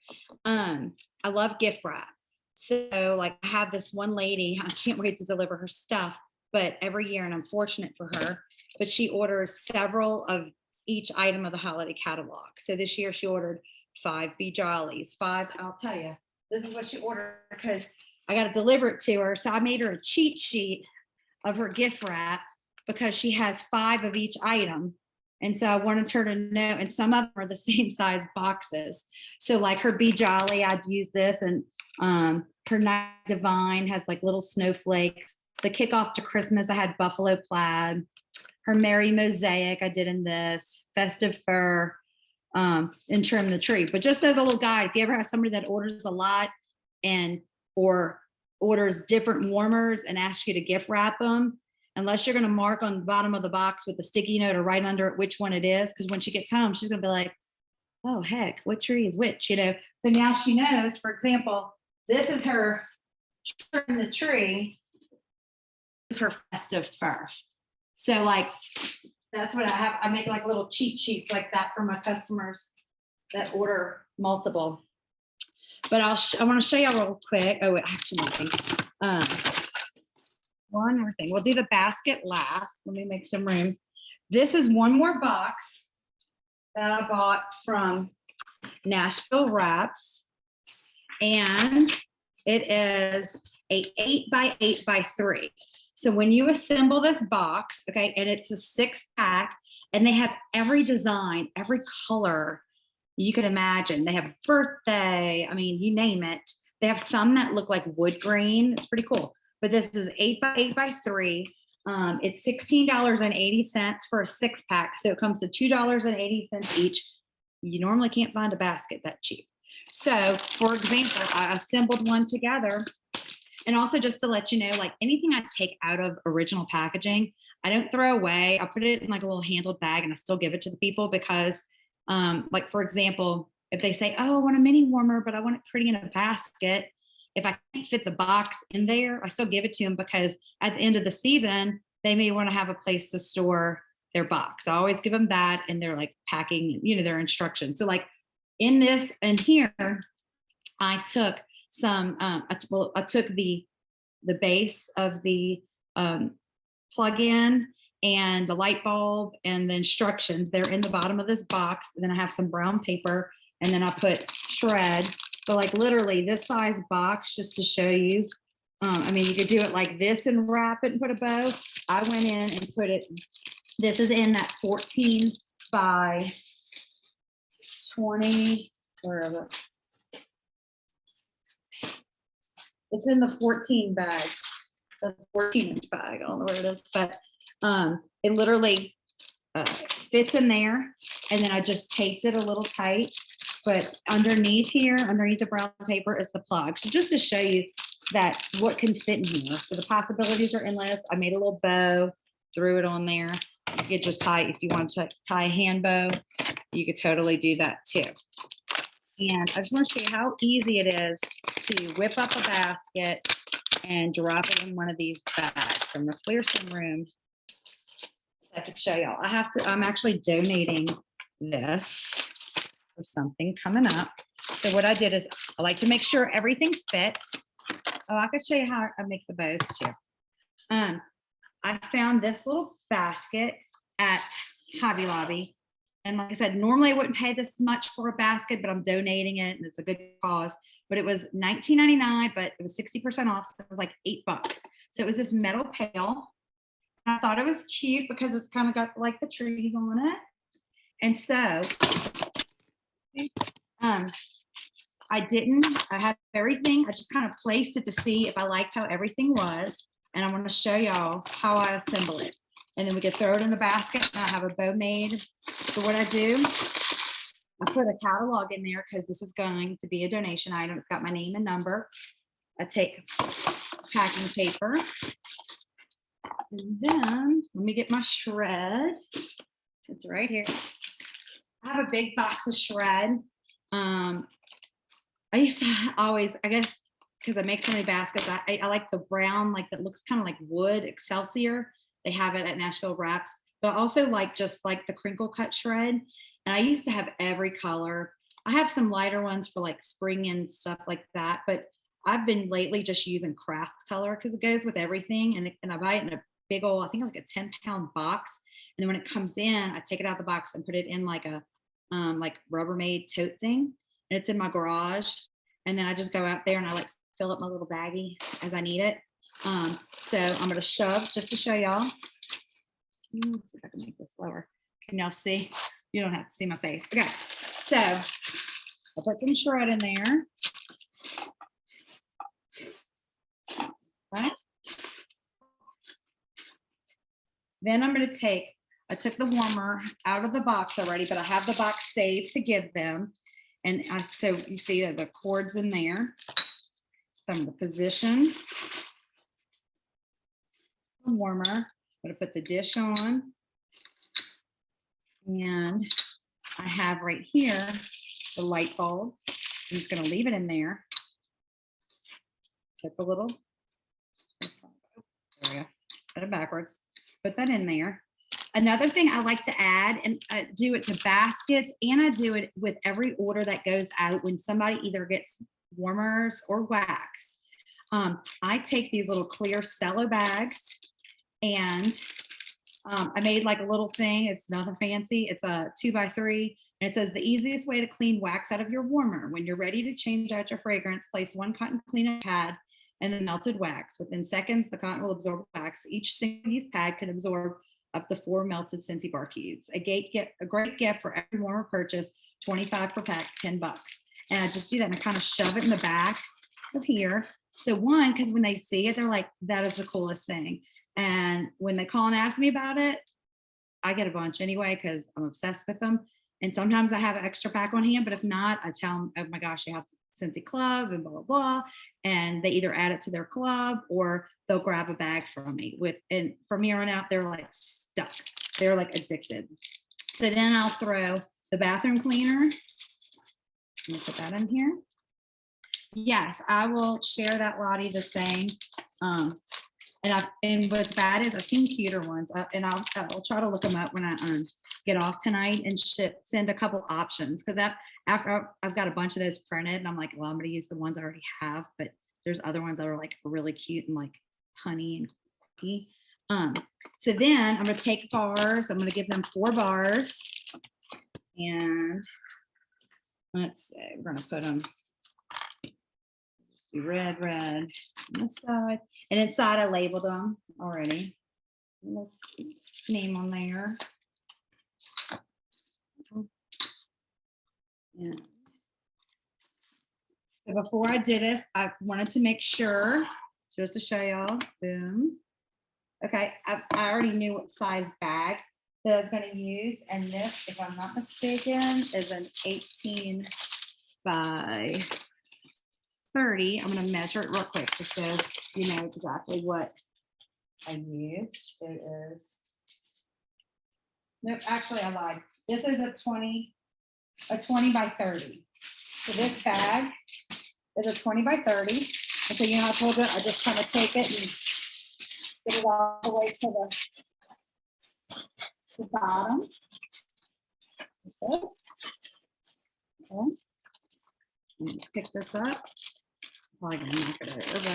I love gift wrap. So like I have this one lady, I can't wait to deliver her stuff, but every year, and I'm fortunate for her, but she orders several of each item of the holiday catalog. So this year she ordered 5 Be Jollies, 5, I'll tell you, this is what she ordered because I got to deliver it to her. So I made her a cheat sheet of her gift wrap because she has 5 of each item. And so I wanted her to know, and some of them are the same size boxes. So like her Be Jolly, I'd use this, and her Night Divine has like little snowflakes. The kickoff to Christmas, I had buffalo plaid. Her Merry Mosaic, I did in this, festive fur, and trim the tree. But just as a little guide, if you ever have somebody that orders a lot or orders different warmers and asks you to gift wrap them, unless you're going to mark on the bottom of the box with a sticky note or right under it which one it is, because when she gets home, she's going to be like, oh, heck, what tree is which, you know? So now she knows, for example, this is her trim the tree. This is her festive fur. So like, that's what I have. I make like little cheat sheets like that for my customers that order multiple. But I want to show you real quick. Oh, wait, I have 2 more things. One more thing. We'll do the basket last. Let me make some room. This is one more box that I bought from Nashville Wraps. And it is a 8x8x3. So when you assemble this box, okay, and it's a 6-pack, and they have every design, every color you could imagine. They have birthday, I mean, you name it. They have some that look like wood grain. It's pretty cool. But this is 8x8x3. It's $16.80 for a 6-pack. So it comes to $2.80 each. You normally can't find a basket that cheap. So for example, I assembled one together. And also just to let you know, like anything I take out of original packaging, I don't throw away. I put it in like a little handled bag and I still give it to the people because like, for example, if they say, oh, I want a mini warmer, but I want it pretty in a basket. If I can't fit the box in there, I still give it to them because at the end of the season, they may want to have a place to store their box. I always give them that, and they're like packing, you know, their instructions. So like in this and here, I took some, I took the base of the plug-in and the light bulb and the instructions. They're in the bottom of this box. And then I have some brown paper, and then I put shred. So like literally this size box, just to show you. I mean, you could do it like this and wrap it and put a bow. I went in and put it, this is in that 14 by 20, where is it? It's in the 14 bag, the 14-inch bag. I don't know where it is, but it literally fits in there. And then I just taped it a little tight. But underneath here, underneath the brown paper is the plug. So just to show you that what can fit in here. So the possibilities are endless. I made a little bow, threw it on there. You could just tie, if you want to tie a hand bow, you could totally do that too. And I just want to show you how easy it is to whip up a basket and drop it in one of these bags. I'm gonna clear some room so I could show y'all. I'm actually donating this for something coming up. So what I did is I like to make sure everything fits. Oh, I could show you how I make the bows too. I found this little basket at Hobby Lobby. And like I said, normally I wouldn't pay this much for a basket, but I'm donating it and it's a good cause. But it was $19.99, but it was 60% off. So it was like $8. So it was this metal pail. I thought it was cute because it's kind of got like the trees on it. And so I had everything. I just kind of placed it to see if I liked how everything was. And I want to show y'all how I assemble it. And then we can throw it in the basket. And I have a bow made. So what I do, I put a catalog in there because this is going to be a donation item. It's got my name and number. I take packing paper. And then let me get my shred. It's right here. I have a big box of shred. I used to always, I guess, because I make so many baskets, I like the brown, like that looks kind of like wood, Excelsior. They have it at Nashville Wraps, but I also like just like the Crinkle Cut shred. And I used to have every color. I have some lighter ones for like spring and stuff like that, but I've been lately just using craft color because it goes with everything. And I buy it in a big old, I think like a 10-pound box. And then when it comes in, I take it out of the box and put it in like a like Rubbermaid tote thing. And it's in my garage. And then I just go out there and I like fill up my little baggie as I need it. So I'm going to shove just to show y'all. Let's see if I can make this lower. Can y'all see? You don't have to see my face. Okay. So I'll put some shred in there. Right. Then I'm going to take, I took the warmer out of the box already, but I have the box saved to give them. And so you see that the cord's in there. So I'm going to position the warmer. I'm going to put the dish on. And I have right here the light bulb. I'm just going to leave it in there. Tip a little. There we go. Put it backwards. Put that in there. Another thing I like to add, and I do it to baskets, and I do it with every order that goes out when somebody either gets warmers or wax. I take these little clear Cello bags, and I made like a little thing. It's nothing fancy. It's a 2x3, and it says the easiest way to clean wax out of your warmer. When you're ready to change out your fragrance, place one cotton cleanup pad and then melted wax. Within seconds, the cotton will absorb wax. Each single-use pad can absorb up to 4 melted Scentsy bar cubes. A great gift for every warmer purchase, 25 per pack, $10. And I just do that and I kind of shove it in the back of here. So one, because when they see it, they're like, that is the coolest thing. And when they call and ask me about it, I get a bunch anyway, because I'm obsessed with them. And sometimes I have an extra pack on hand, but if not, I tell them, oh my gosh, you have Scentsy Club and blah, blah, blah. And they either add it to their club or they'll grab a bag from me and from here on out, they're like stuck. They're like addicted. So then I'll throw the bathroom cleaner. Let me put that in here. Yes, I will share that, Lottie, the same. And what's bad is I've seen cuter ones, and I'll try to look them up when I get off tonight and send a couple options, because that after I've got a bunch of those printed, and I'm like, well, I'm going to use the ones I already have, but there's other ones that are like really cute and like honey and cookie. So then I'm going to take bars. I'm going to give them 4 bars, and let's see, we're going to put them red on this side, and inside I labeled them already. Let's name on there. Yeah. So before I did this, I wanted to make sure, just to show y'all, boom. Okay, I already knew what size bag that I was going to use, and this, if I'm not mistaken, is an 18 by 30. I'm going to measure it real quick just so you know exactly what I used. It is, nope, actually I lied. This is a 20 by 30. So this bag is a 20 by 30. And so, you know, I told you, I just kind of take it and get it all the way to the bottom. Okay. Okay. Pick this up. Probably gonna knock it over.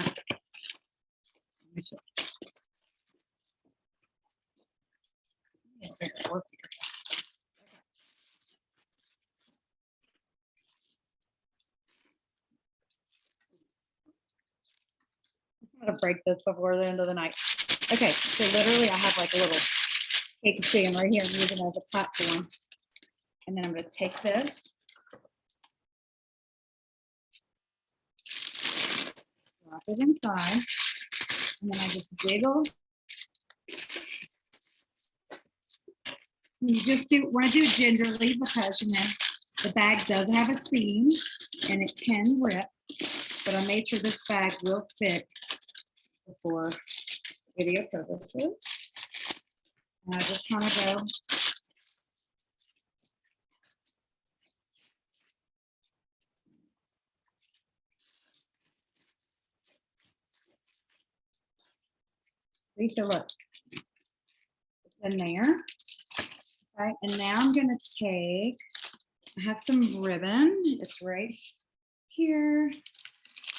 I'm gonna break this before the end of the night. Okay, so literally I have like a little cake stand right here. I'm using it as a platform. And then I'm going to take this, drop it inside, and then I just wiggle. You just want to do it gingerly because, you know, the bag does have a seam and it can rip, but I made sure this bag will fit for video purposes. And I just kind of go Lisa, look, it's in there. Okay, and now I'm gonna take, I have some ribbon. It's right here.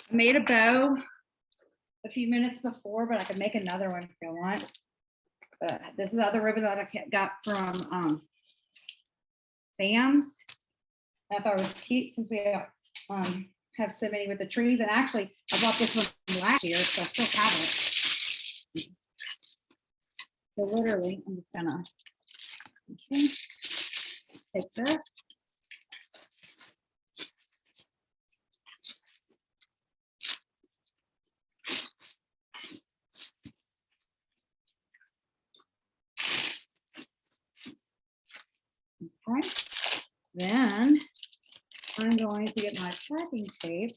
I made a bow a few minutes before, but I could make another one if I want. But this is the other ribbon that I got from Sam's. I thought it was cute since we have so many with the trees. And actually, I bought this one last year, so I still have it. So literally, I'm just gonna take that. Okay. Then I'm going to get my packing tape,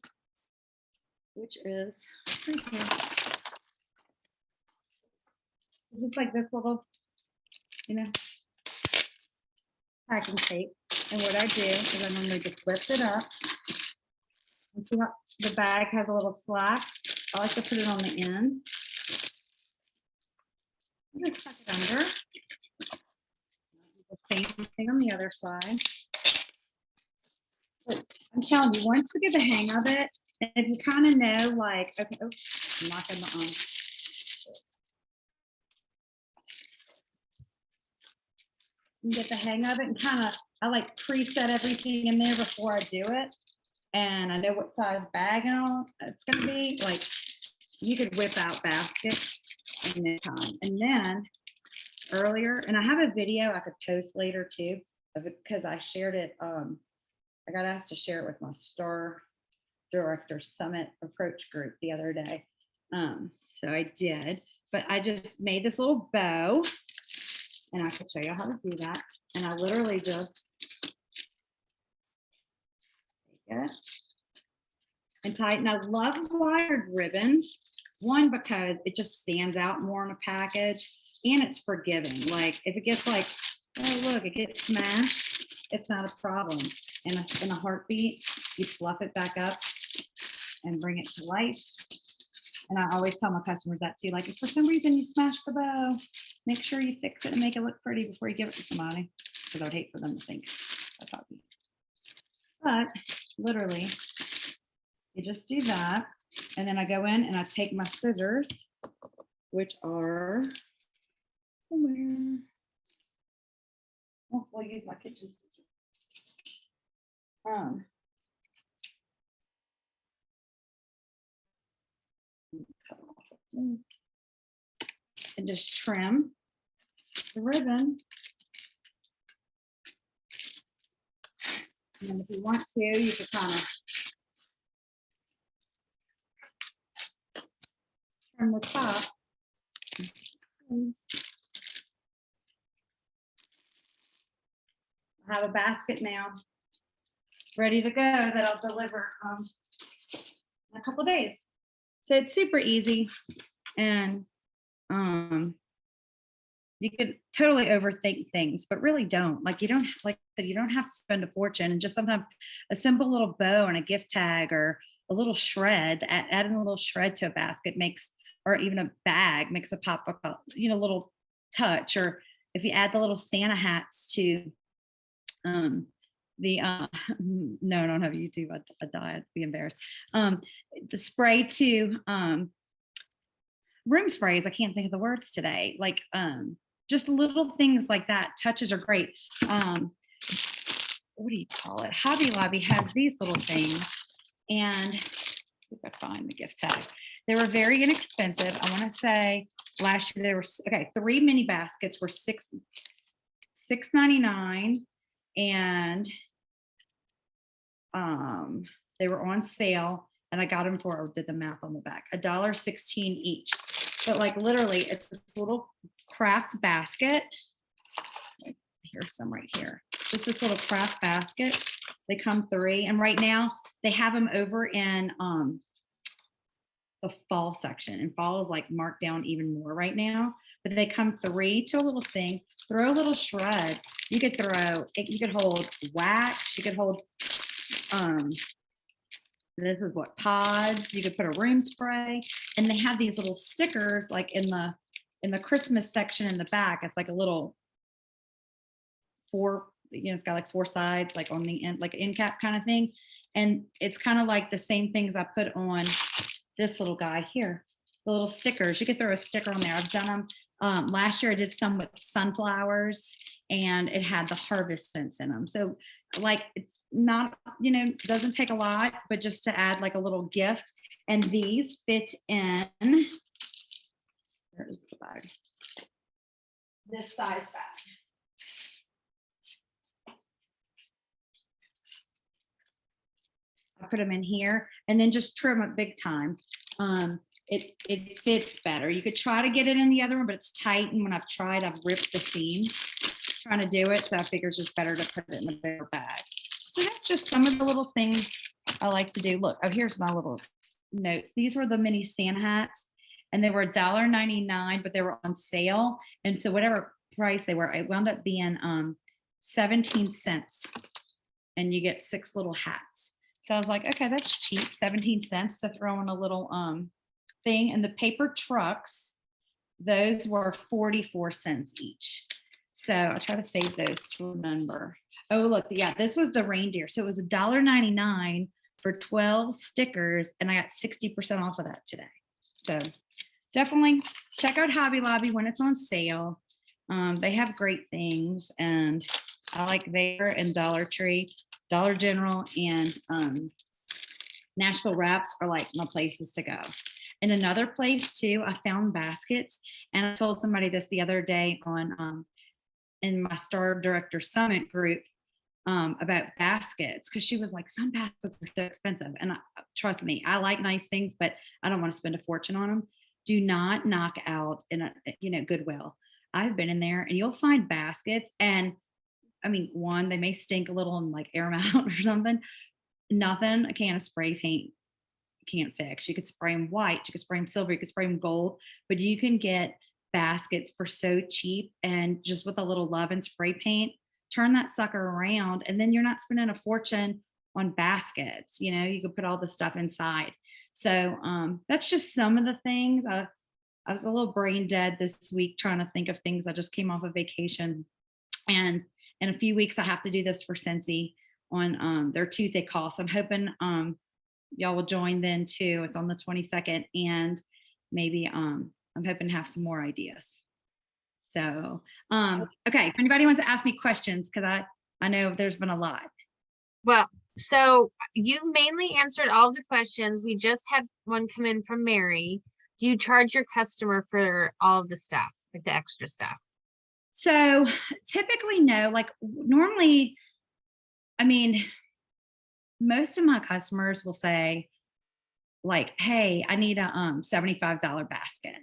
which is right here. Just like this little, you know, packing tape. And what I do is I normally just lift it up. And see how the bag has a little slack? I like to put it on the end. Just tuck it under. The same thing on the other side. But I'm telling you, once you get the hang of it, and if you kind of know, like, okay, oh, I'm knocking the you get the hang of it and kind of, I like preset everything in there before I do it. And I know what size bag and all it's going to be. Like, you could whip out baskets in no time. And then earlier, and I have a video I could post later too, of it because I shared it. I got asked to share it with my Star Director Summit Approach group the other day. So I did, but I just made this little bow. And I could show you how to do that. And I literally just take it and tighten. I love wired ribbon. One, because it just stands out more in a package and it's forgiving. Like if it gets like, oh, look, it gets smashed, it's not a problem. In a heartbeat, you fluff it back up and bring it to life. And I always tell my customers that too. Like if for some reason you smash the bow, make sure you fix it and make it look pretty before you give it to somebody. Because I would hate for them to think that's ugly. But literally, you just do that. And then I go in and I take my scissors, which are somewhere. Oh, we'll use my kitchen scissors. And just trim the ribbon. And if you want to, you can kind of trim the top. I have a basket now ready to go that I'll deliver in a couple days. So it's super easy. And you could totally overthink things, but really don't. Like you don't, like I said, you don't have to spend a fortune. And just sometimes a simple little bow and a gift tag or a little shred, adding a little shred to a basket makes, or even a bag makes a pop up, you know, little touch. Or if you add the little Santa hats to no, I don't have YouTube. I'd be embarrassed. The spray to room sprays. I can't think of the words today. Like just little things like that. Touches are great. What do you call it? Hobby Lobby has these little things, and let's see if I find the gift tag. They were very inexpensive. I want to say last year there were 3 mini baskets were $6.99. and they were on sale, and I got them for, I did the math on the back, $1.16 each. But like literally, it's this little craft basket. Here's some right here. Just this little craft basket. They come 3, and right now they have them over in the fall section, and fall is like marked down even more right now. But they come 3 to a little thing. Throw a little shred. You could throw. You could hold wax. You could hold. This is what pods. You could put a room spray, and they have these little stickers like in the Christmas section in the back. It's like a little 4. It's got like 4 sides, like on the end, like an end cap kind of thing. And it's kind of like the same things I put on this little guy here, the little stickers. You could throw a sticker on there. I've done them. Last year I did some with sunflowers, and it had the harvest scents in them. So like, it's not, doesn't take a lot, but just to add like a little gift. And these fit in, where is the bag? This size bag. I put them in here and then just trim it big time. It fits better. You could try to get it in the other one, but it's tight. And when I've tried, I've ripped the seam trying to do it. So I figure it's just better to put it in a bigger bag. So that's just some of the little things I like to do. Look, oh, here's my little notes. These were the mini Santa hats, and they were $1.99, but they were on sale. And so whatever price they were, it wound up being 17 cents. And you get 6 little hats. So I was like, okay, that's cheap, 17 cents to throw in a little thing. And the paper trucks, those were 44 cents each. So I try to save those to remember. Oh, look, yeah, this was the reindeer. So it was $1.99 for 12 stickers, and I got 60% off of that today. So definitely check out Hobby Lobby when it's on sale. They have great things, and I like there and Dollar Tree, Dollar General, and Nashville Wraps are like my places to go. And another place too, I found baskets, and I told somebody this the other day on in my Star Director Summit group about baskets, because she was like, some baskets are so expensive. And trust me, I like nice things, but I don't want to spend a fortune on them. Do not knock out in a Goodwill. I've been in there, and you'll find baskets, and I mean, one, they may stink a little and like air them out or something. Nothing a can of spray paint can't fix. You could spray them white, you could spray them silver, you could spray them gold, but you can get baskets for so cheap, and just with a little love and spray paint, turn that sucker around, and then you're not spending a fortune on baskets. You could put all the stuff inside. So that's just some of the things. I was a little brain dead this week trying to think of things. I just came off of vacation, and in a few weeks I have to do this for Scentsy on their Tuesday call. So I'm hoping y'all will join then too. It's on the 22nd, and maybe I'm hoping to have some more ideas. So okay, if anybody wants to ask me questions, because I know there's been a lot. Well, so you mainly answered all of the questions. We just had one come in from Mary. Do you charge your customer for all of the stuff, like the extra stuff? So typically, no. Like normally, I mean, most of my customers will say, like, hey, I need a $75 basket.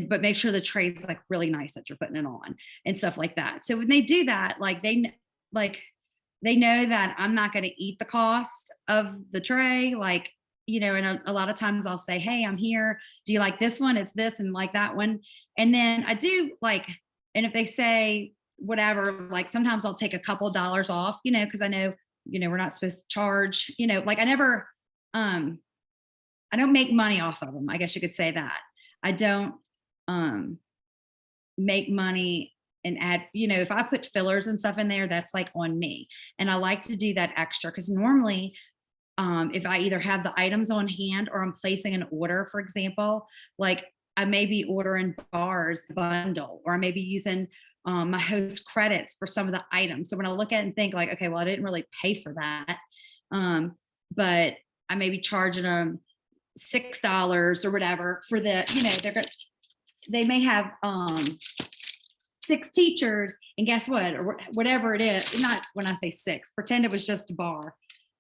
But make sure the tray's like really nice that you're putting it on and stuff like that. So when they do that, they know that I'm not going to eat the cost of the tray. And a lot of times I'll say, hey, I'm here. Do you like this one? It's this, and like that one. And then I do and if they say whatever, sometimes I'll take a couple dollars off, because I know, we're not supposed to charge, I never, I don't make money off of them. I guess you could say that. I don't make money and add, if I put fillers and stuff in there, that's on me. And I like to do that extra, because normally if I either have the items on hand or I'm placing an order, for example, I may be ordering bars bundle, or I may be using my host credits for some of the items. So when I look at it and think okay, well, I didn't really pay for that. But I may be charging them $6 or whatever for the, they may have 6 teachers, and guess what, or whatever it is, not when I say 6, pretend it was just a bar.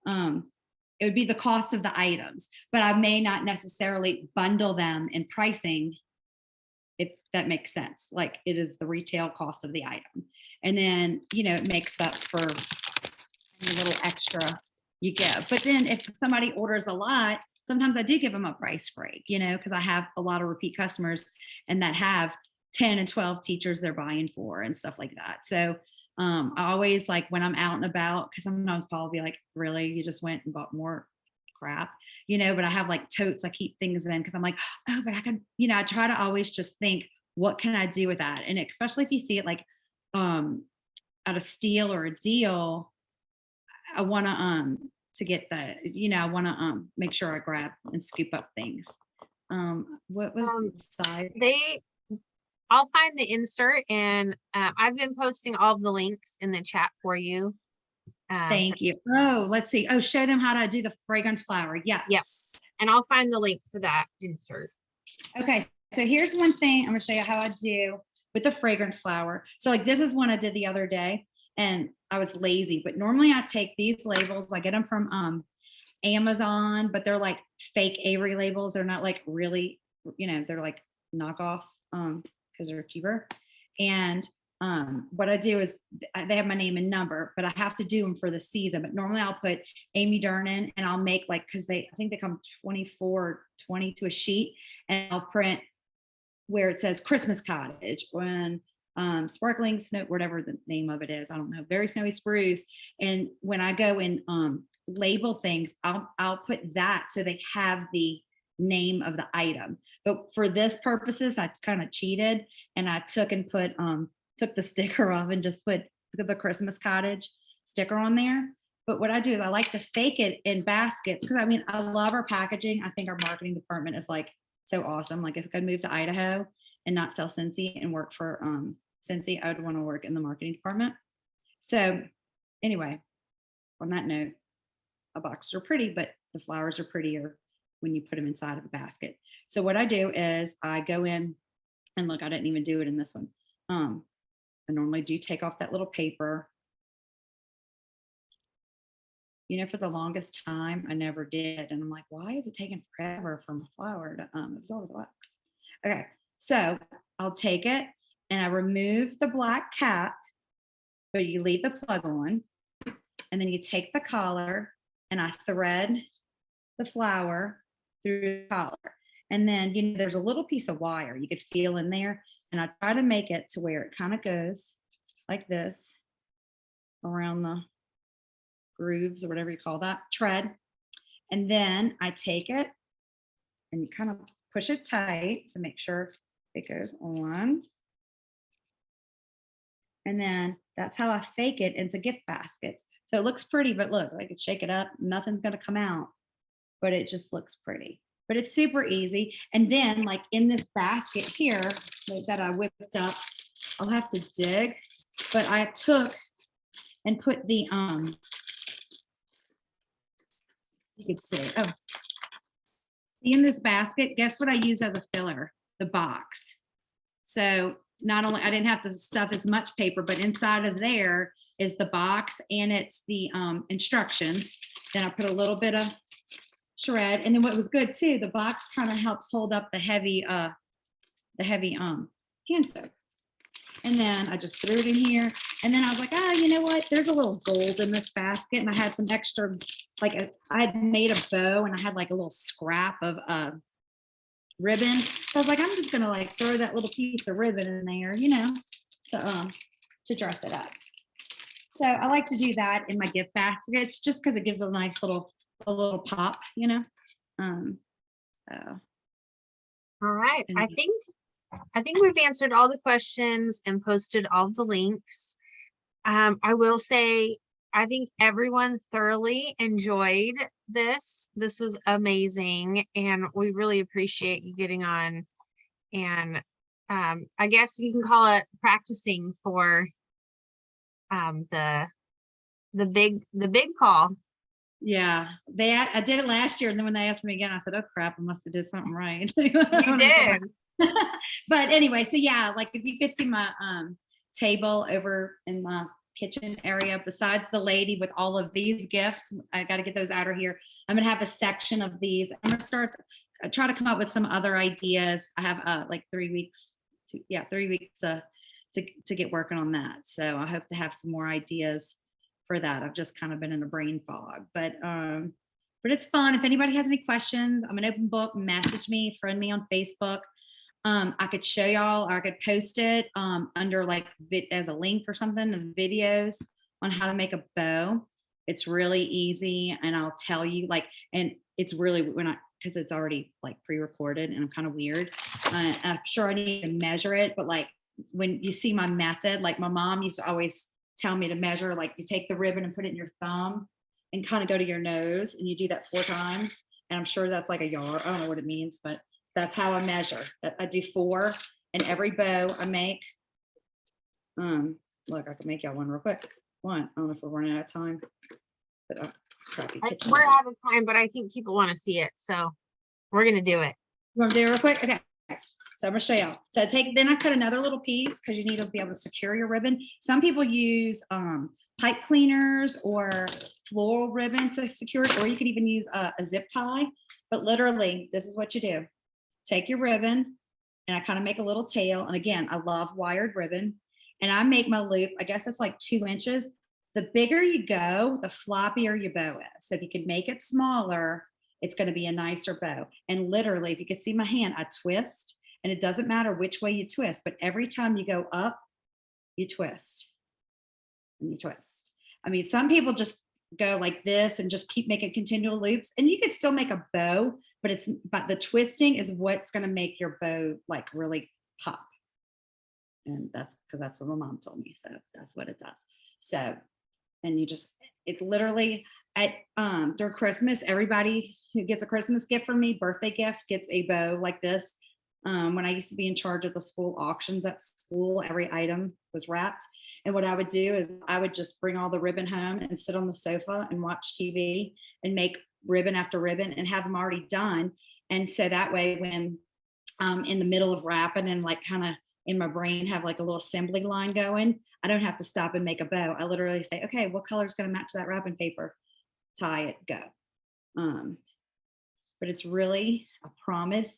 It would be the cost of the items, but I may not necessarily bundle them in pricing, if that makes sense. Like it is the retail cost of the item. And then, it makes up for any little extra you give. But then if somebody orders a lot, sometimes I do give them a price break, because I have a lot of repeat customers and that have 10 and 12 teachers they're buying for and stuff like that. So I always like when I'm out and about, because sometimes Paul will be like, really, you just went and bought more crap, but I have like totes I keep things in because I'm like, oh, but I can, I try to always just think, what can I do with that? And especially if you see it like at a steal or a deal, I want to get the, I want to make sure I grab and scoop up things. What was the size? I'll find the insert, and I've been posting all of the links in the chat for you. Thank you. Oh, let's see. Oh, show them how to do the fragrance flower. Yes. Yep. And I'll find the link for that insert. Okay. So here's one thing I'm going to show you how I do with the fragrance flower. So like this is one I did the other day and I was lazy, but normally I take these labels, I get them from Amazon, but they're like fake Avery labels. They're not like really, they're like knockoff because they're cheaper. And what I do is they have my name and number, but I have to do them for the season. But normally I'll put Amy Durnin and I'll make like, because I think they come 24, 20 to a sheet, and I'll print where it says Christmas cottage when sparkling snow, whatever the name of it is, I don't know, very snowy spruce. And when I go and label things, I'll put that so they have the name of the item. But for this purposes, I kind of cheated and I took the sticker off and just put the Christmas cottage sticker on there. But what I do is I like to fake it in baskets because I love our packaging. I think our marketing department is like so awesome. Like if I could move to Idaho and not sell Scentsy and work for Scentsy, I would want to work in the marketing department. So anyway, on that note, our boxes are pretty, but the flowers are prettier when you put them inside of a basket. So what I do is I go in and look, I didn't even do it in this one. I normally do take off that little paper. For the longest time, I never did. And I'm like, why is it taking forever for my flower to absorb the wax? Okay, so I'll take it and I remove the black cap, but you leave the plug on. And then you take the collar and I thread the flower through the collar. And then, there's a little piece of wire you could feel in there. And I try to make it to where it kind of goes like this around the grooves or whatever you call that, tread. And then I take it and you kind of push it tight to make sure it goes on. And then that's how I fake it into gift baskets. So it looks pretty, but look, I could shake it up, nothing's going to come out, but it just looks pretty. But it's super easy. And then like in this basket here that I whipped up, I'll have to dig, but I took and put the, you can see, in this basket, guess what I use as a filler? The box. So not only, I didn't have to stuff as much paper, but inside of there is the box and it's the instructions. Then I put a little bit of shred. And then what was good too, the box kind of helps hold up the heavy hand soap. And then I just threw it in here. And then I was like, you know what? There's a little gold in this basket. And I had some extra, I had made a bow and I had like a little scrap of ribbon. So I was like, I'm just gonna like throw that little piece of ribbon in there, to dress it up. So I like to do that in my gift baskets just because it gives a nice little pop, so. All right. I think we've answered all the questions and posted all the links. I will say, I think everyone thoroughly enjoyed this. This was amazing. And we really appreciate you getting on. And I guess you can call it practicing for the big call. Yeah, I did it last year, and then when they asked me again, I said, "Oh crap, I must have did something right." You did. But anyway, so yeah, like if you could see my table over in my kitchen area. Besides the lady with all of these gifts, I got to get those out of here. I'm gonna have a section of these. I'm gonna start try to come up with some other ideas. I have like 3 weeks. 3 weeks to get working on that. So I hope to have some more ideas for that. I've just kind of been in a brain fog, but it's fun. If anybody has any questions, I'm an open book. Message me, friend me on Facebook. I could show y'all, or I could post it under like as a link or something, of videos on how to make a bow. It's really easy, and I'll tell you like, and it's really because it's already like pre-recorded, and I'm kind of weird. I'm sure I need to measure it, but like when you see my method, like my mom used to always tell me to measure, like you take the ribbon and put it in your thumb and kind of go to your nose, and you do that 4 times. And I'm sure that's like a yard. I don't know what it means, but that's how I measure. I do 4 in every bow I make. Look, I can make y'all one real quick. One. I don't know if we're running out of time, but we're out of time, but I think people want to see it, so we're gonna do it. You want to do it real quick? Okay. So I'm gonna show y'all. So then I cut another little piece because you need to be able to secure your ribbon. Some people use pipe cleaners or floral ribbon to secure it, or you could even use a zip tie. But literally, this is what you do. Take your ribbon, and I kind of make a little tail. And again, I love wired ribbon. And I make my loop, I guess it's like 2 inches. The bigger you go, the floppier your bow is. So if you can make it smaller, it's going to be a nicer bow. And literally, if you can see my hand, I twist, and it doesn't matter which way you twist, but every time you go up, you twist and you twist. I mean, some people just go like this and just keep making continual loops, and you can still make a bow, but the twisting is what's going to make your bow like really pop. And that's because that's what my mom told me. So that's what it does. So, and it literally during Christmas, everybody who gets a Christmas gift from me, birthday gift, gets a bow like this. When I used to be in charge of the school auctions at school, every item was wrapped. And what I would do is I would just bring all the ribbon home and sit on the sofa and watch TV and make ribbon after ribbon and have them already done. And so that way, when in the middle of wrapping and like kind of in my brain have like a little assembly line going, I don't have to stop and make a bow. I literally say, okay, what color is going to match that wrapping paper? Tie it, go. But it's really, I promise,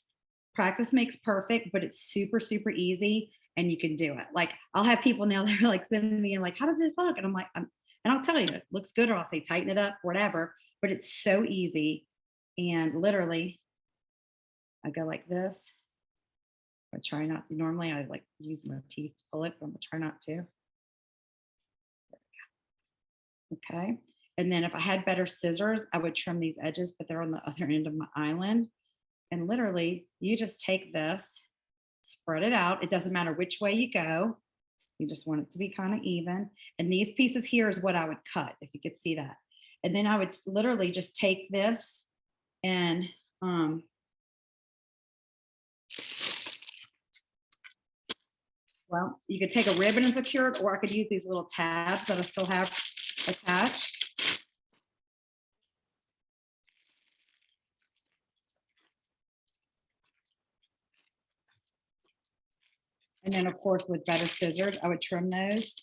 practice makes perfect, but it's super, super easy, and you can do it. Like I'll have people now that are like sending me and like, how does this look? And I'm like, and I'll tell you, it looks good, or I'll say tighten it up, whatever. But it's so easy. And literally, I go like this. I try not to. Normally, I like use my teeth to pull it, but I'm gonna try not to. Okay. And then if I had better scissors, I would trim these edges, but they're on the other end of my island. And literally, you just take this, spread it out. It doesn't matter which way you go. You just want it to be kind of even. And these pieces here is what I would cut, if you could see that. And then I would literally just take this and well, you could take a ribbon and secure it, or I could use these little tabs that I still have attached. And then of course, with better scissors, I would trim those,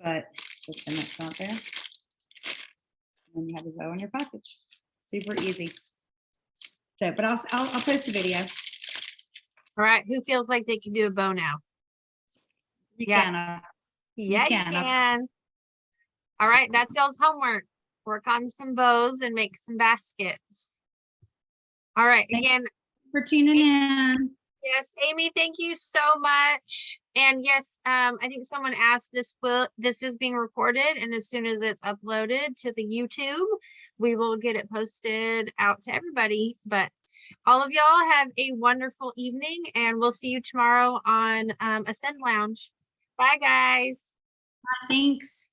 but just then that's not there. And then you have a bow in your package. Super easy. So, but I'll post a video. All right, who feels like they can do a bow now? You Yeah. can. Yeah, you can. All right, that's y'all's homework. Work on some bows and make some baskets. All right, again. Thanks for tuning in. Yes, Amy, thank you so much. And yes, I think someone asked this is being recorded, and as soon as it's uploaded to the YouTube, we will get it posted out to everybody. But all of y'all have a wonderful evening, and we'll see you tomorrow on Ascend Lounge. Bye, guys. Thanks.